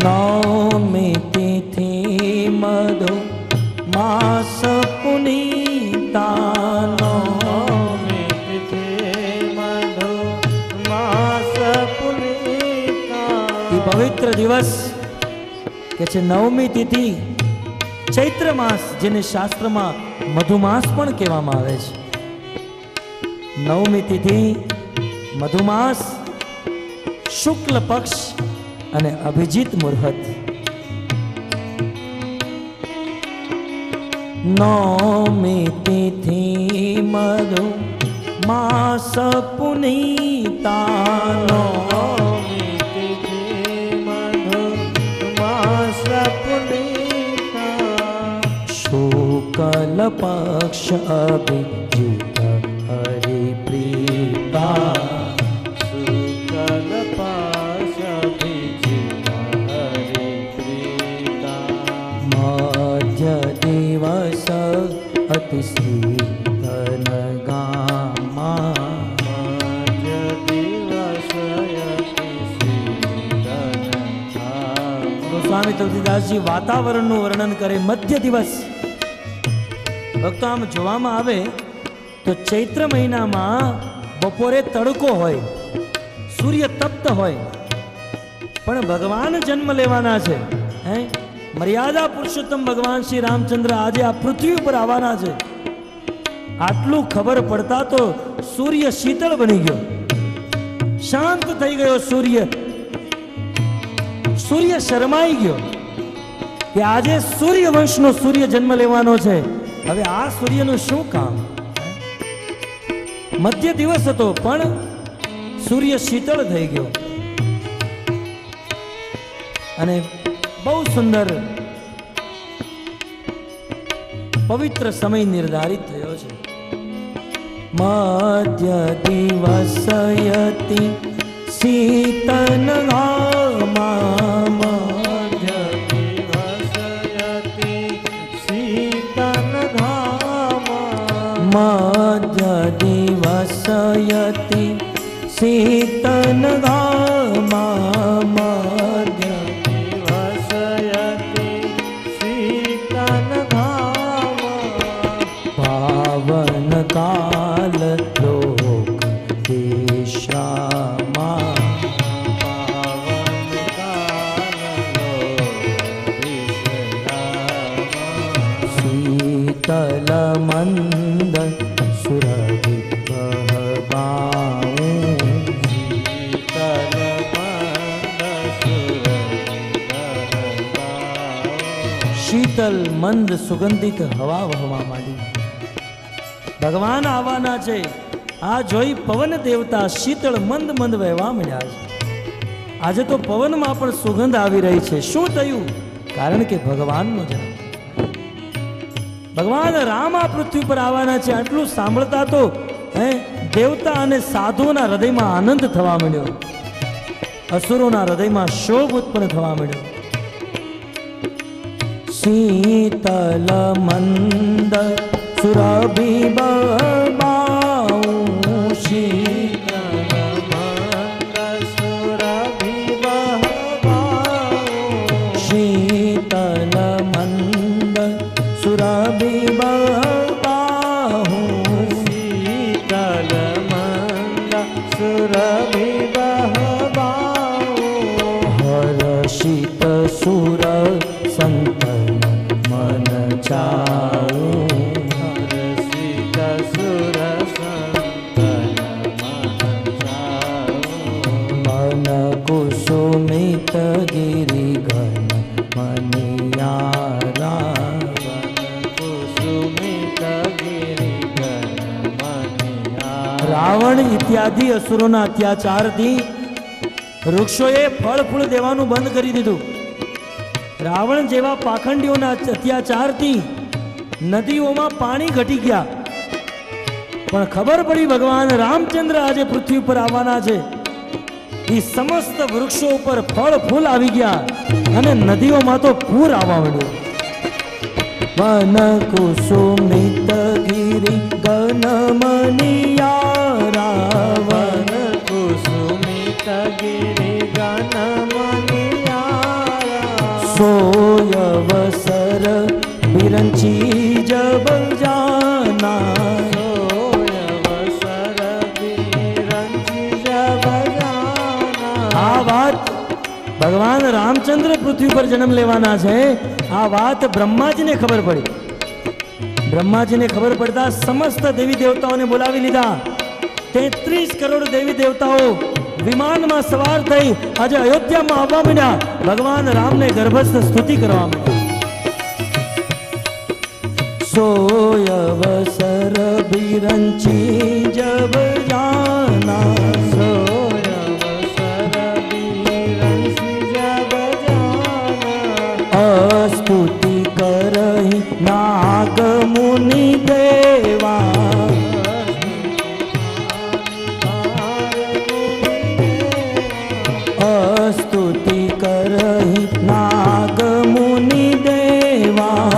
નવમી તિથિ મધુમાસ પુનીતા, નવમી તિથિ મધુમાસ પુનીતા. એ પવિત્ર દિવસ કે છે નવમી તિથિ ચૈત્ર માસ, જેને શાસ્ત્રમાં મધુમાસ પણ કહેવામાં આવે છે. નવમી તિથિ મધુમાસ, શુક્લ પક્ષ અને અભિજીત મુહૂર્ત. નવમી તિથિ મધુમાસ પુનીતા, નવમી તિથિ મધુમાસ પુનીતા. શુક્લ પક્ષ અભિજીત હરિપ્રીતા, શુક્લ પક્ષ અભિજીત હરિપ્રીતા. મધ્ય દિવસ અતિ શીતલ ગામા, મધ્ય દિવસ અતિ શીતલ ગામા. ગોસ્વામી તુલસીદાસજી વાતાવરણનું વર્ણન કરે. મધ્ય દિવસ, ભક્તો આમ જોવામાં આવે તો ચૈત્ર મહિનામાં બપોરે તડકો હોય, સૂર્ય તપ્ત હોય, પણ ભગવાન જન્મ લેવાના છે. હે, મર્યાદા પુરુષોત્તમ ભગવાન શ્રી રામચંદ્ર આજે આ પૃથ્વી ઉપર આવવાના છે. આટલું ખબર પડતા તો સૂર્ય શીતળ બની ગયો, શાંત થઈ ગયો. સૂર્ય શરમાઈ ગયો કે આજે સૂર્યવંશનો સૂર્ય જન્મ લેવાનો છે. હવે આ સૂર્યનું શું કામ? મધ્ય દિવસ હતો પણ સૂર્ય શીતળ થઈ ગયો અને બહુ સુંદર પવિત્ર સમય નિર્ધારિત થયો છે. મધ્ય દિવસયતિ શીતન ગામા, મધ્ય દિવસયતિ શીતલ ગામા. મધ્ય દિવસયતિ શીતન ગામા, મધ્ય દિવસયતિ શીતલ ગામા. પાવન કાલ લોક વિશ્રામા, પાવન કાલ વિશ્રામા. શીતલ મંદ સુરભિ બહબાઉ, શીતલ મંદ સુરભિ. શીતલ મંદ સુગંધિત હવા વહવા માંડી. ભગવાન આવવાના છે. આ જોઈ પવન દેવતા શીતળ મંદ મંદ વહેવા મળ્યા છે. આજે તો પવનમાં પણ સુગંધ આવી રહી છે. શું થયું? કારણ કે ભગવાનનો જન્મ. ભગવાન રામ આ પૃથ્વી પર આવવાના છે. આટલું સાંભળતા તો દેવતા અને સાધુઓના હૃદયમાં આનંદ થવા માંડ્યો, અસુરોના હૃદયમાં શોક ઉત્પન્ન થવા માંડ્યો. શીતલ મંદ સુરભિ બહબાઉ, શીતલ મંદ સુરભિ બહબાઉ. શીતલ મંદ સુરભિ બહબાઉ, શીતલ મંદ સુરભિ બહબાઉ. હર્ષિત સુર સંતન મન ચાઉ, હર્ષિત સુર સંતન મન ચાઉ. મન કુસુમિત ગિરિ ઘન મનિયારા, કુસુમિત ગિરિગણ મનિયા. રાવણ ઇત્યાદિ અસુરોના અત્યાચારથી વૃક્ષોએ ફળ ફૂલ દેવાનું બંધ કરી દીધું. રાવણ જેવા પાખંડીઓના અત્યાચારથી નદીઓમાં પાણી ઘટી ગયા, પણ ખબર પડી ભગવાન રામચંદ્ર આજે પૃથ્વી પર આવવાના છે. એ સમસ્ત વૃક્ષો ઉપર ફળ ફૂલ આવી ગયા અને નદીઓમાં તો પૂર આવવા માંડ્યું. વન કુસુમિત ગિરી ગનમનિયારા, વન કુસુમિત ગિરી ગનમનિયારા, સોયવસર બિરંચી જબ જાના, સોયવસર બિરંચી જબ જાના. આ વાત ભગવાન રામચંદ્ર પૃથ્વી પર જન્મ લેવાના છે, આ વાત બ્રહ્માજીને ખબર પડી. બ્રહ્માજીને ખબર પડતા સમસ્ત દેવી દેવતાઓને બોલાવી લીધા. 33 કરોડ દેવી દેવતાઓ વિમાનમાં સવાર થઈ આજે અયોધ્યામાં આવવા માંડ્યા. ભગવાન રામને ગર્ભસ્થ સ્તુતિ કરવા માંડ્યા. સોયવસર બિરંચી જબ જાના, સોયવસર બિરંચી જબ જાના, સ્તુતિ કરહી નાગ મુનિ દેવા, સ્તુતિ કરહી નાગ મુનિ દેવા,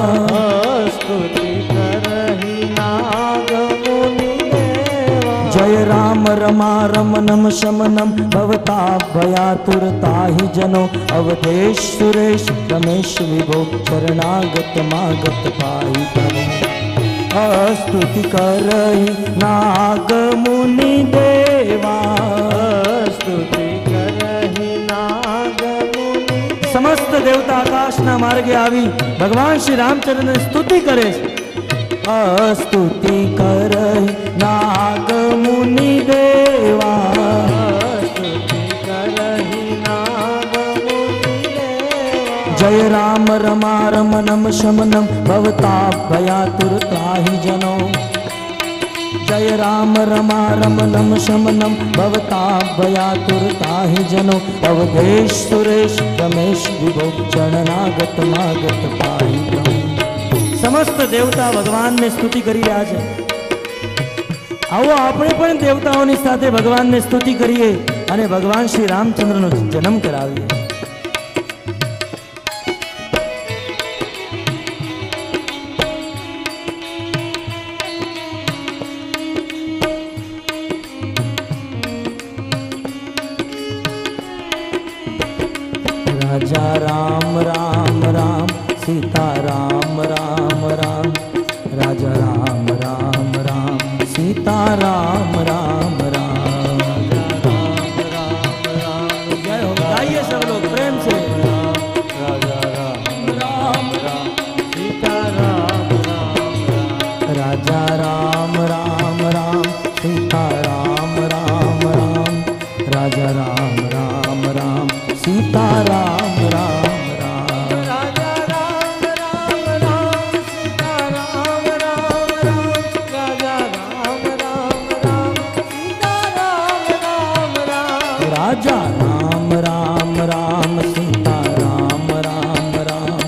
સ્તુતિ કરહી નાગ મુનિ દેવા. જય રામ રમા રમનમ શમનમ ભવતા ભયાતુરતાહિ જનો, અવધેશ સુરેશ રમેશ વિભો શરણાગત માગત પાહિ પ્રભો. સ્તુતિ કરહી નાગ મુનિ દેવા, સ્તુતિ કરહી નાગ મુનિ. સમસ્ત દેવતા આકાશના માર્ગે આવી ભગવાન શ્રી રામચંદ્રની સ્તુતિ કરે છે. સ્તુતિ કરહી નાગ મુનિ દેવા, સ્તુતિ કરહી નાગ મુનિ દેવા. જય રામ રમા રમનમ શમનમ ભવતા ભયાતુરતાહિ જનો, જય રામ રમા રમનમ શમનમ ભવતા ભયાતુરતાહિ જનો, અવધેશ સુરેશ રમેશ વિભો શરણાગત માગત પાહિ પ્રભુ. સમસ્ત દેવતા ભગવાનને સ્તુતિ કરી રહ્યા છે. આવો આપણે પણ દેવતાઓની સાથે ભગવાનને સ્તુતિ કરીએ અને ભગવાન શ્રી રામચંદ્રનો જન્મ કરાવીએ. રાજા રામ રામ રામ, સીતા રામ રામ રામ, રાજા રામ રામ રામ, સીતા રામ રામ રામ. जय हो, गाइए सब लोग प्रेम से. રાજા રામ રામ સીતા રામ રામ રામ. राजा राम राम राम, सीता राम राम राम, राजा राम राम राम, सीता राम राम राम. રાજા રામ રામ રામ સીતા રામ રામ રામ, રાજા રામ રામ રામ સીતા રામ રામ રામ. राजा राम राम राम, सीता राम राम राम,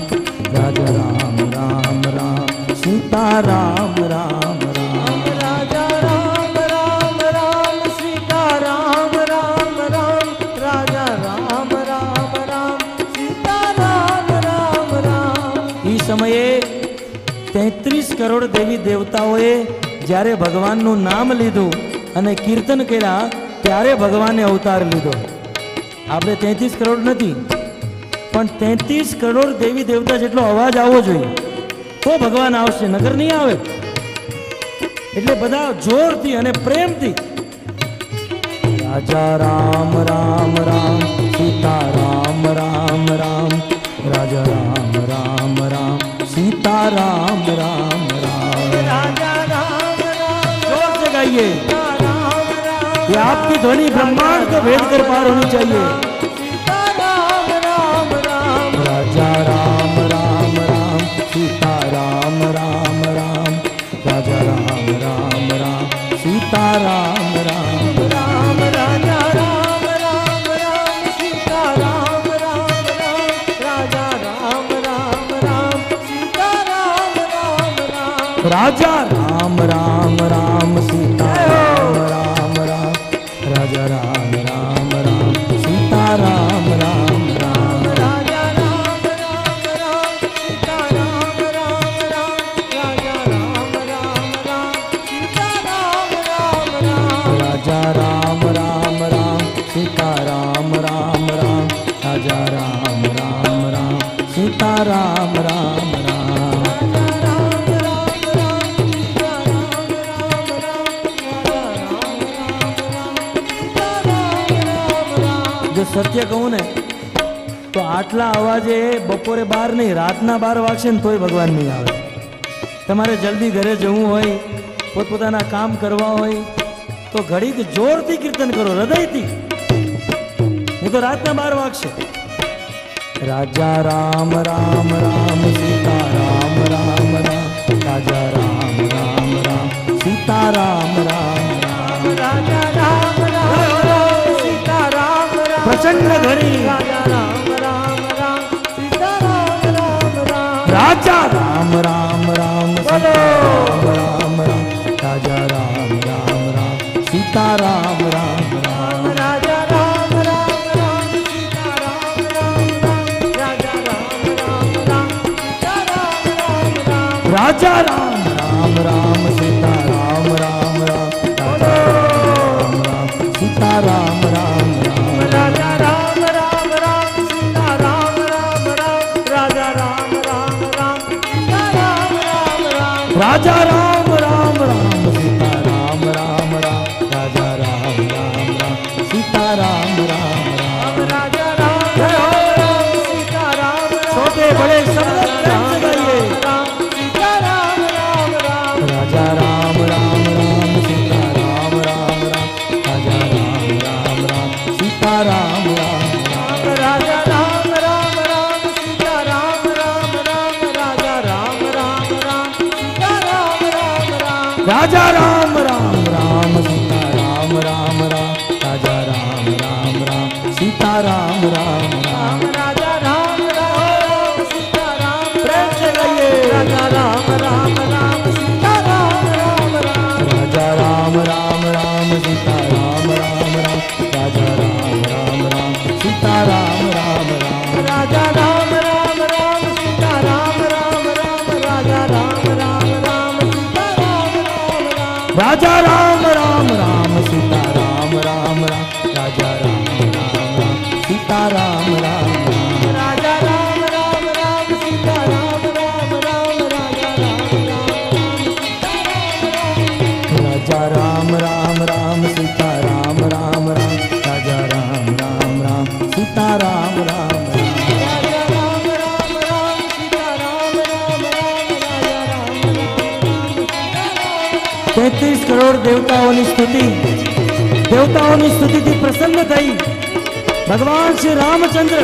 राजा राम राम राम, सीता राम राम राम. રાજા રામ રામ રામ સીતા રામ રામ રામ, રાજા રામ રામ રામ સીતા રામ રામ રામ. એ સમયે 33 કરોડ દેવી દેવતાઓએ જ્યારે ભગવાનનું નામ લીધું અને કીર્તન કર્યા ત્યારે ભગવાને અવતાર લીધો. આપણે 33 કરોડ નથી, પણ 33 કરોડ દેવી દેવતા જેટલો અવાજ આવવો જોઈએ તો ભગવાન આવશે, નગર નહીં આવે. એટલે બધા જોરથી અને પ્રેમથી રાજા રામ રામ રામ, સીતા રામ રામ રામ, રાજા રામ રામ રામ, सीता राम राम राम. રાજા રામ રામ जोर से गाइए, સીતા રામ રામ. ये आपकी ध्वनि ब्रह्मांड को भेद कर पार होनी चाहिए. સીતા રામ રામ રામ. राजा राम राम राम, सीता राम राम राम, राजा राम राम राम, सीता राम राम રામ રાજા રામ રામ રામ સીતા રામ રામ રામ, રાજા રામ રામ રામ સીતા રામ રામ રામ. राजा राम राम राम सीता राम राम राम राजा राम राम राम सीता राम राम राम राजा राम राम राम सीता राम राम राम राजा राम राम राम सीता राम राम राम राजा राम राम राम सीता राम राम राम राजा राम राम राम सीता राम राम राम जो सत्य कहूँ ने तो आटला अवाजे बपोरे 12 नहीं रातना 12 वागशे ने तोय भगवान नहीं आवे। तमारे जल्दी घरे जवुं होय पोतपोताना काम करवा होय तो घड़ीक जोरथी कीर्तन करो हृदयथी नहीं तो रातना 12 वागशे। राजा राम राम राम सीता राम राम राम राजा राम राम राम सीता राम राम राम राजा राम राम राम सीता राम राम प्रचंड घड़ी राजा राम राम राम सीता राम राम राम राजा राम राम राम सीता राम राम राम राजा राम राम राम सीता राम राम राम राजा राम राम राम सीता राम राम राम राजा राम राम राम सीता राम राम राम राजा राम राम राम सीता राम राम राम राजा राम राम सीता राम राम राम राजा राम राम राम सीता राम राम राम राजा राम राम राम सीता राम राम राम राजा राम राम राम सीता राम राम राम राजा राम राम राम सीता राम राम राम राजा राम राम राम सीता राम राम छोटे बड़े सब लोग प्रेम से गाइए। राम सीता राम राम राम राजा राम राम राम सीता राम राम राम राजा राम राम राम सीता राम राम राम राजा राम राम राम सीता राम राम राम राजा राम राम राम सीता राम राम राम राजा राम राम राम सीता राम राम राम राजा राम राम राम सीता राम राम राम राजा राम राम सीता राम प्रेम से गाइए। राजा राम राम राम सीता राम राम राम राजा राम राम राम सीता राम राम राम राजा राम राम राम सीता राम राम राम राजा राम राम राम सीता राम राम राम राजा राम राम राम सीता राम राम राम राजा राम राम राम सीता राम राम राम राजा राम राम राम सीता राम राम राम राजा राम राम राम सीता राम राम राम राजा राम राम सीता राम राम राजा राम राम राम सीता राम राम राम राजा राम राम राम सीता राम राम राम राजा राम राम राम सीता राम राम राम राजा राम राम 33 करोड़ देवताओं स्तुति देवताओं स्तुति थी प्रसन्न थई भगवान श्री रामचंद्र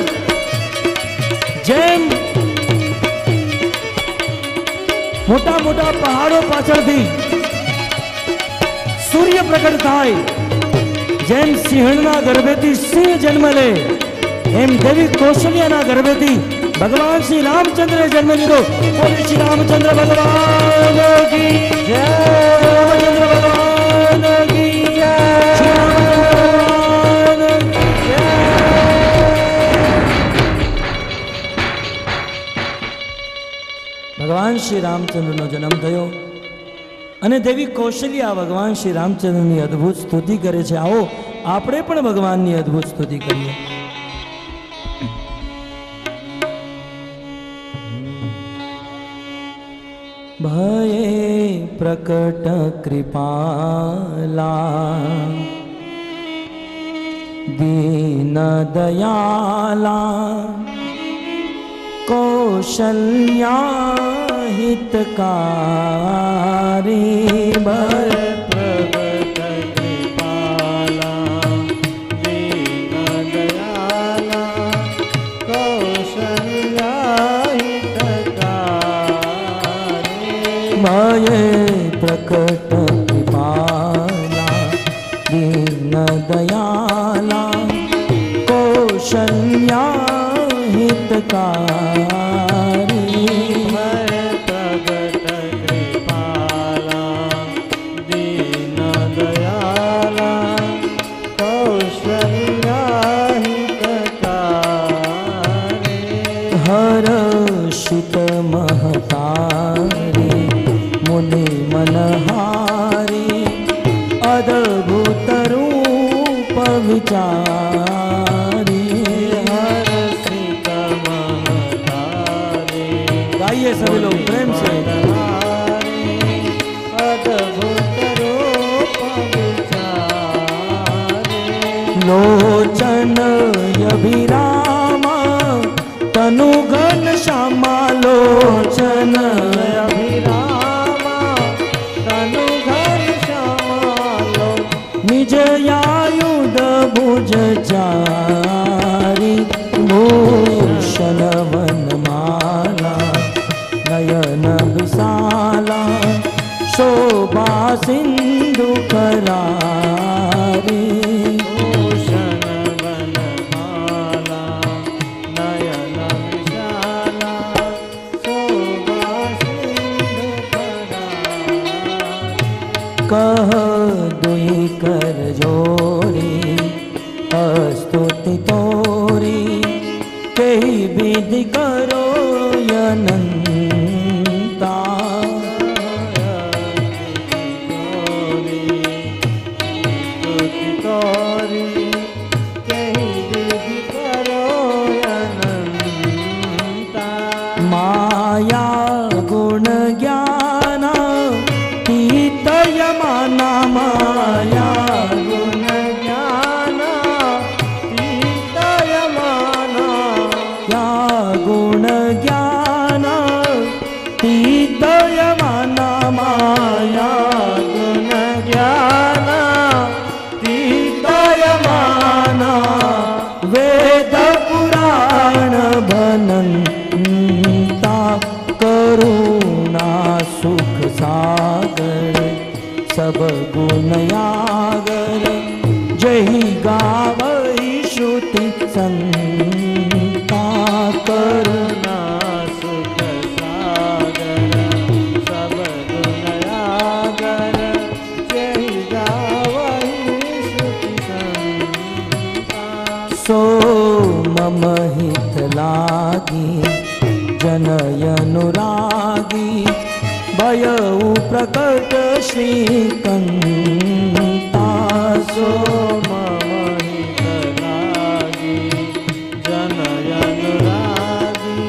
जेम मोटा मोटा पहाड़ों पाछळथी सूर्य प्रकट थाय जेम सिंहणना गर्भेथी सिंह जन्म ले एम देवी कौशल्याना गर्भेथी भगवान श्री रामचंद्र जन्म लीधो। बोले श्री रामचंद्र भगवान की जय। रामचंद्र भगवान की जय। श्री रामचंद्र भगवान की जय। भगवान श्री रामचंद्रનો જન્મ થયો અને દેવી કૌશલ્યા ભગવાન શ્રી રામચંદ્રની અદ્ભુત સ્તુતિ કરે છે। આવો આપણે પણ ભગવાનની અદ્ભુત સ્તુતિ કરીએ। भये प्रकट कृपाला दीन दयाला कौशल्या हितकारी भय प्रगट कृपाला दीन दयाला कौशल्या हितकारी भये प्रकट कृपाला दीन दयाला कौशल्या हितकारी भय प्रगट कृपाला विचारी। हर्षित महतारे गाइए सभी लोग प्रेम से। अद्भुत रूप विचारे। लोचन अभिरामा तनु घन श्यामा। लोचन अभिरामा तनु घन श्यामा। निज आयुध भुज चारि। भूषण वनमाला नयन विशाला। शोभा सिंधु करारी। भूषण वनमाला नयन विशाला। शोभा सिंधु करारी। कह दुई कर जोड़ी स्तुति तोरी। कही विधि करो अनंता। माया गुण ज्ञान तीतय माना। माया गुण ज्ञान तीतय माना। या गुण ज्ञान तीतय माना। माया गुण ज्ञान तीतय माना। वेद पुराण बनंता। करुणा सुख सागर सब गुण यागर। जही गावई श्रुति संता। करुणा सुख सागर सब गुण यागर। जय गावहि श्रुति संता। सो मम हित लागी जनय अनुरागी। भयउ प्रकट श्रीकंता। सो मम हित लागी जनय अनुरागी।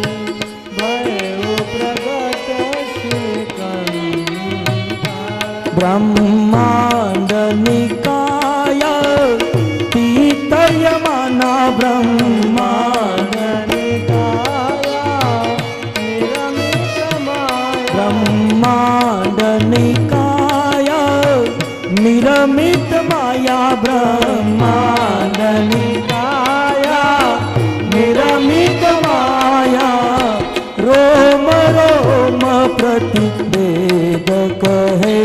भयउ प्रकट श्रीकंता। ब्रह्मांड निकाय तीतय माना। ब्रह्मांड ब्रह्मांड निकाय निरमित माया। ब्रह्मांड निकाय निरमित माया। रोम रोम प्रतिवेद कहे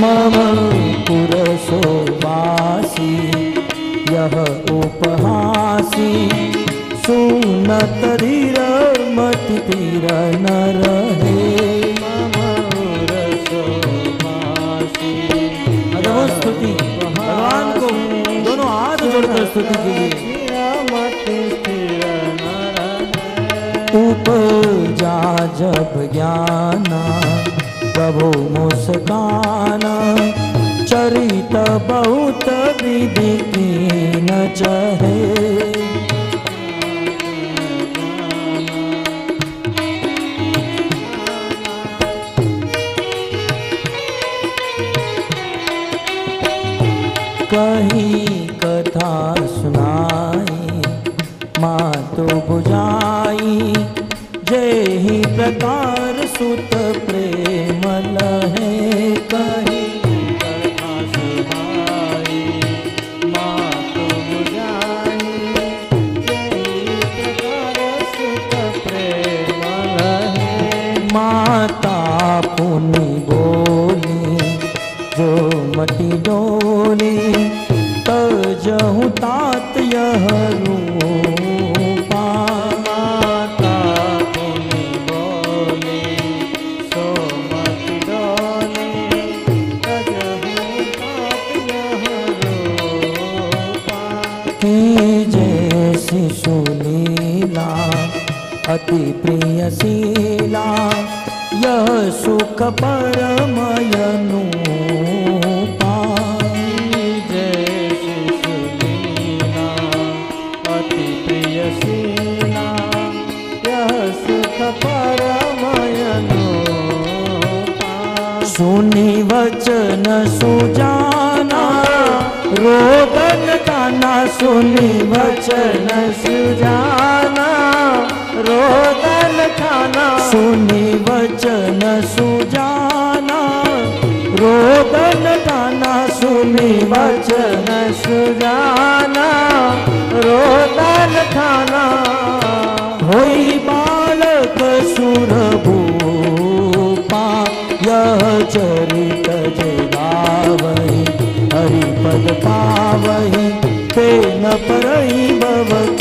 मम पुरसोवासी। यह उपहासी सुनत धीर मति पीर न रहे। अद्भुत स्तुति। भगवान को दोनों हाथ जोड़कर स्तुति कीजिए। उपजा जब ज्ञाना प्रभु मुस्काना। चरित बहुत विधि कीन चहे। कही कथा सुनाई मातु बुझाई। जेहि प्रकार सुत प्रेम लहे। कही कथा सुनाई मातु बुझाई। जेहि प्रकार सुत प्रेम लहे। माता पुनि बोली जो मति डोली। तजहु तात यह रूपा। माता पुनि बोली सो मति डोली। तजहु तात यह रूपा। की जैसी सुलीला अति प्रिय शीला। यह सुख परमयनु। जैसी सुलीला सुनी वचन सुजाना रोदन काना सुनी वचन सुजाना रोदन खाना सुनी वचन सुजाना रोदन काना सुनी वचन सुजाना रोदन खाना होई बालक सुरभूपा यह चरित जगावहि हरिपद पावहि ते न परई भवकूपाय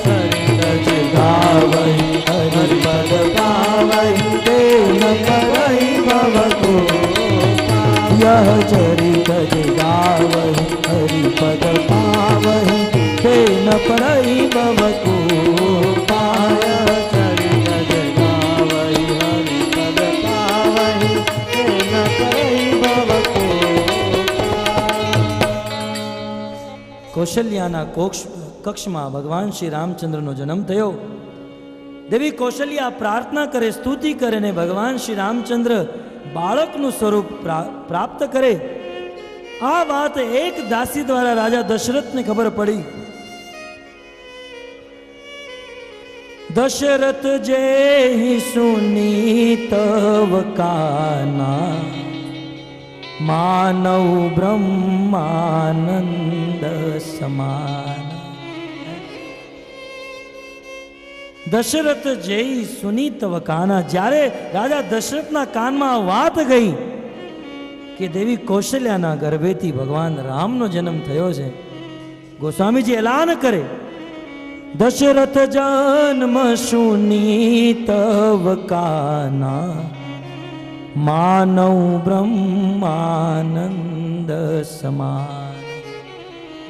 चरित जगावहि हरिपद पावहि ते न परई भवकूपा यह चरित जगावहि हरिपद पावहि ते न परई भवकूपाय चरित जगावहि हरिपद पावहि ते न परई भवकूपा। कौशल्याना कक्षમાં ભગવાન શ્રી રામચંદ્રનો જન્મ થયો। દેવી કૌશલ્યા પ્રાર્થના કરે, સ્તુતિ કરે ને ભગવાન શ્રી રામચંદ્ર બાળકનું સ્વરૂપ પ્રાપ્ત કરે। આ વાત એક દાસી દ્વારા રાજા દશરથને ખબર પડી। दशरथ जेहि सुनी तव काना मानव ब्रह्मानंद समान। दशरथ जेहि सुनी तव काना, જ્યારે રાજા દશરથના કાનમાં વાત ગઈ કે દેવી કૌશલ્યાના ગર્ભેથી ભગવાન રામનો જન્મ થયો છે, ગોસ્વામીજી એલાન કરે दशरथ जन्म सुनी तव काना मानव ब्रह्मानंद समान।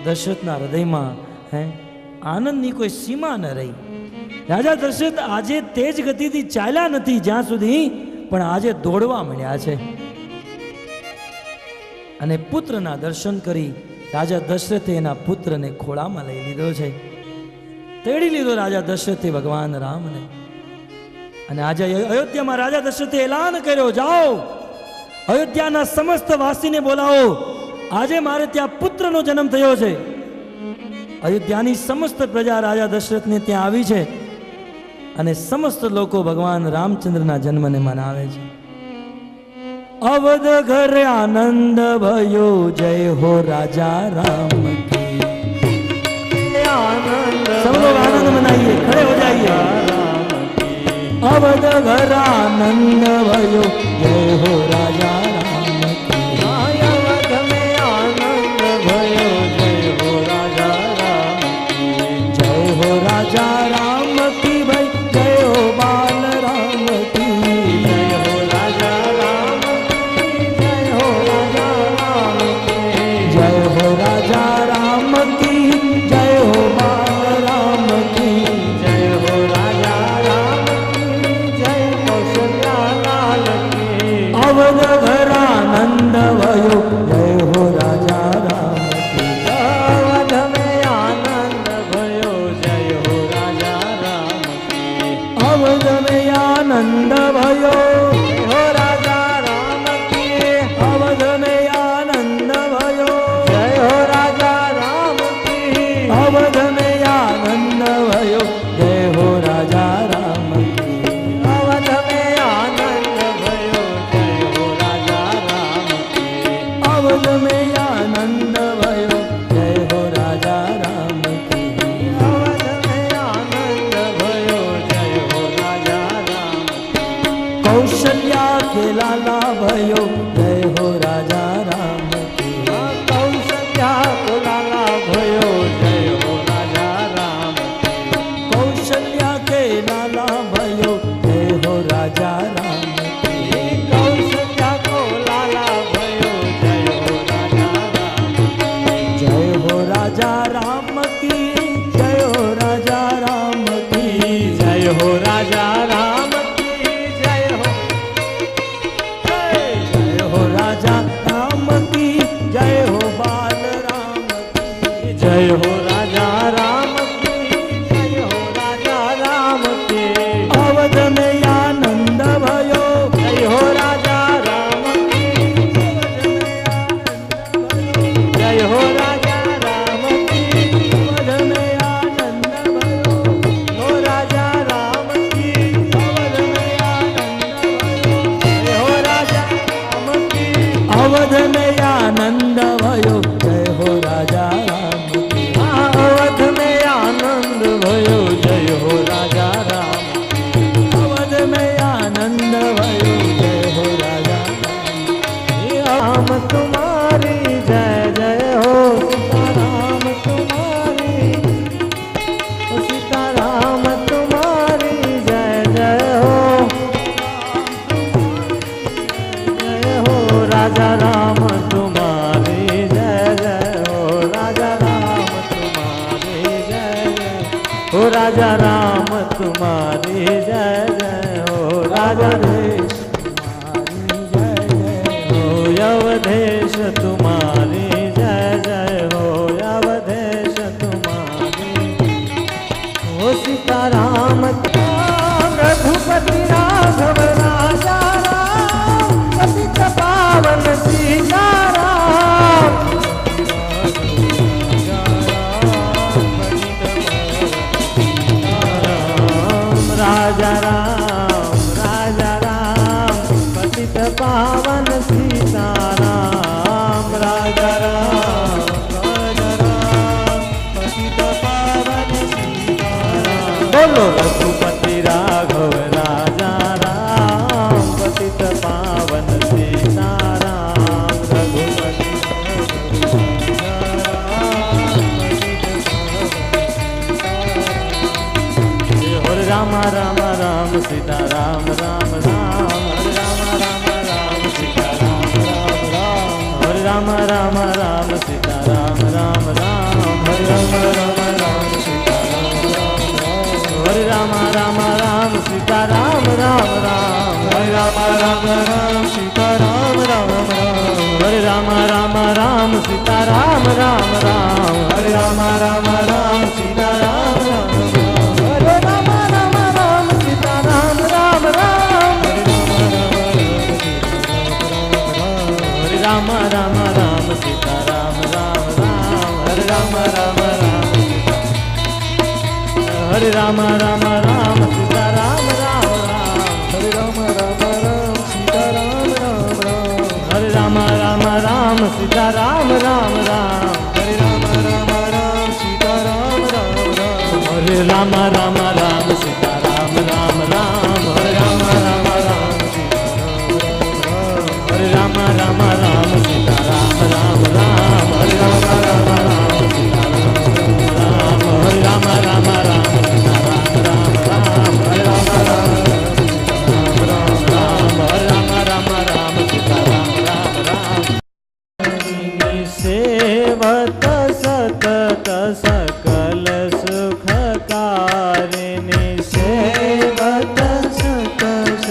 दशरथना हृदयમાં આનંદની કોઈ સીમા ન રહી। રાજા દશરથ આજે તેજ ગતિથી ચાલ્યા નથી જ્યાં સુધી, પણ આજે દોડવા મળ્યા છે। અને પુત્રના દર્શન કરી રાજા દશરથે એના પુત્રને ખોળામાં લઈ લીધો છે। તેડી લીધો રાજા દશરથે ભગવાન રામને। અને આજે અયોધ્યામાં રાજા દશરથે એલાન કર્યો, જાઓ અયોધ્યાના સમસ્ત વાસીને બોલાવો, આજે મારે ત્યાં પુત્રનો જન્મ થયો છે। અયોધ્યાની સમસ્ત પ્રજા રાજા દશરથને ત્યાં આવી છે અને સમસ્ત લોકો ભગવાન રામચંદ્રના જન્મને મનાવે છે। અવધ ઘરે આનંદ ભયો, જય હો રાજા રામ કી। सब लोग आनंद मनाइए, खड़े हो जाइए। अवध घर आनंद भयो, जय हो राजा राम की। अवध में आनंद भयो, जय हो राजा राम की। जय हो राजा राम की भाई, जय हो बाल राम की। जय हो राजा राम की, जय हो राजा राम की। जय हो राजा राम की, जय हो बाल राम की। जय हो राजा राम की, जय कौशल्या लाल की। अवध घर आनंद भयो, जय हो राजा राम की। अवध में आनंद भयो, जय हो राजा राम की। अवध में आनंद भयो, जय हो राजा राम की। अवध में आनंद भयो, जय हो राजा राम की। अवध में आनंद भयो, जय हो राजा राम की। अवध में आनंद भयो, जय हो राजा राम की। अवध में आनंद भयो, जय हो राजा राम की। अवध में आनंद भयो, जय हो राजा राम की। कौशल्या के लाला भयो, जय हो राजा राम की। कौशल्या को लाला भयो, जय हो राजा राम की। कौशल्या के लाला भयो, जय हो राजा राम की। कौशल्या को लाला भयो, जय हो राजा राम की। जय हो राजा राम की, जय हो राजा राम की। जय हो राजा राम की, जय हो जय हो राजा राम राजा राम तुम्हारी जय जय हो राजा राम तुम्हारी जय जय हो राजा राम तुम्हारी जय जय हो राजा देश अवधेश तुम्हारी जय जय हो अवधेश तुम्हारी हो सीताराम रघुपति राघव राजा राम पतित पावन सीताराम राजा राम पतित पावन सीताराम राजा राम पतित पावन सीताराम बोलो रघुपति राघव राजा राम पतित पावन सीताराम रघुपति हरे राम राम राम सीता राम राम राम हरे राम राम राम सीता राम राम राम हरे राम राम राम सीता राम राम राम हरे राम राम राम सीता राम राम राम हरे राम राम राम सीता राम राम राम हरे राम राम राम सीता राम राम राम हरे राम राम राम सीता राम राम राम हरे राम राम राम सीता राम राम हरे राम राम राम सीता राम राम राम हरे राम राम राम सीता राम राम राम हरे राम राम राम हरे राम राम राम सीता राम राम राम हरे राम राम राम सीता राम राम राम हरे राम राम राम सीता राम राम राम हरे राम राम राम सीता राम राम राम हरे राम राम राम सीता राम राम राम हरे राम राम राम सीता राम राम हरे राम राम राम सीता राम राम हरे राम राम राम सीता राम राम हरे राम राम राम सीता राम राम राम सेवत सतत सकल सुखकारिणी सेवत सतत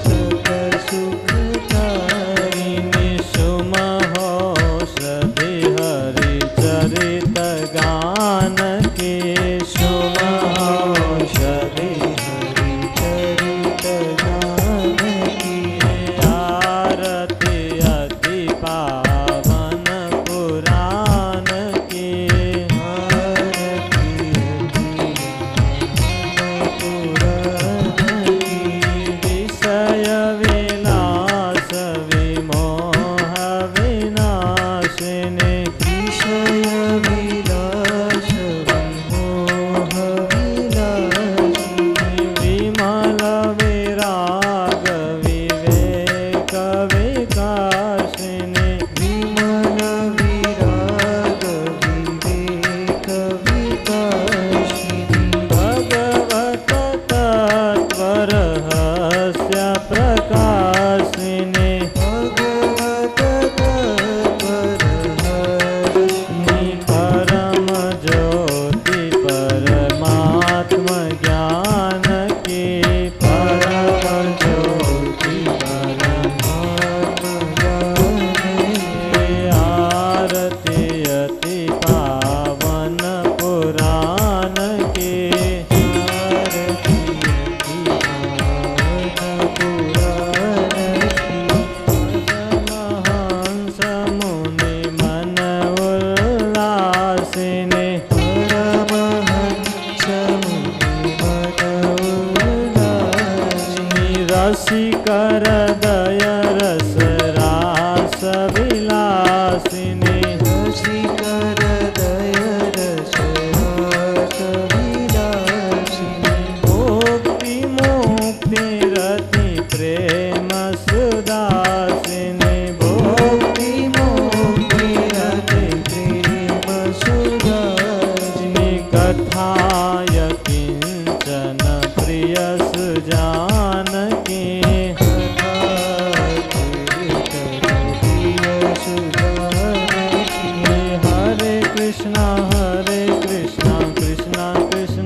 सकल सुखकारिणी सुमहोषधि हरि चरित गान के सुमहोषधि हरि चरित गान की आरती अति पावन पुराण की आरती पुराण की विषय विलास विमोह विनाशिनी विषय विलास विमोह विनाशिनी विमल विराग विवेक विकासिनी विमल विराग विवेक विकासिनी भगवत तत्व रहस्य प्रकाशिनी भगवत तत्व रहस्यनि परम ज्योति परमात्म ज्ञान की परम ज्योति परमात्म ज्ञान की आरती अति पावन पुराण की आरती अति पावन पुराण की परमहंस मुनि मन उल्लासिनी परमहंस मुनि मन उल्लासिनी रसिकर दय रस रास विलासिनी रसिकर दय रस रास विलासिनी भोक्ति मुक्ति रति प्रेम सुदासिनी भोक्ति मुक्ति रति प्रेम सुदासिनी कथाय किंचन प्रिय सुजानकी कथा कृष्ण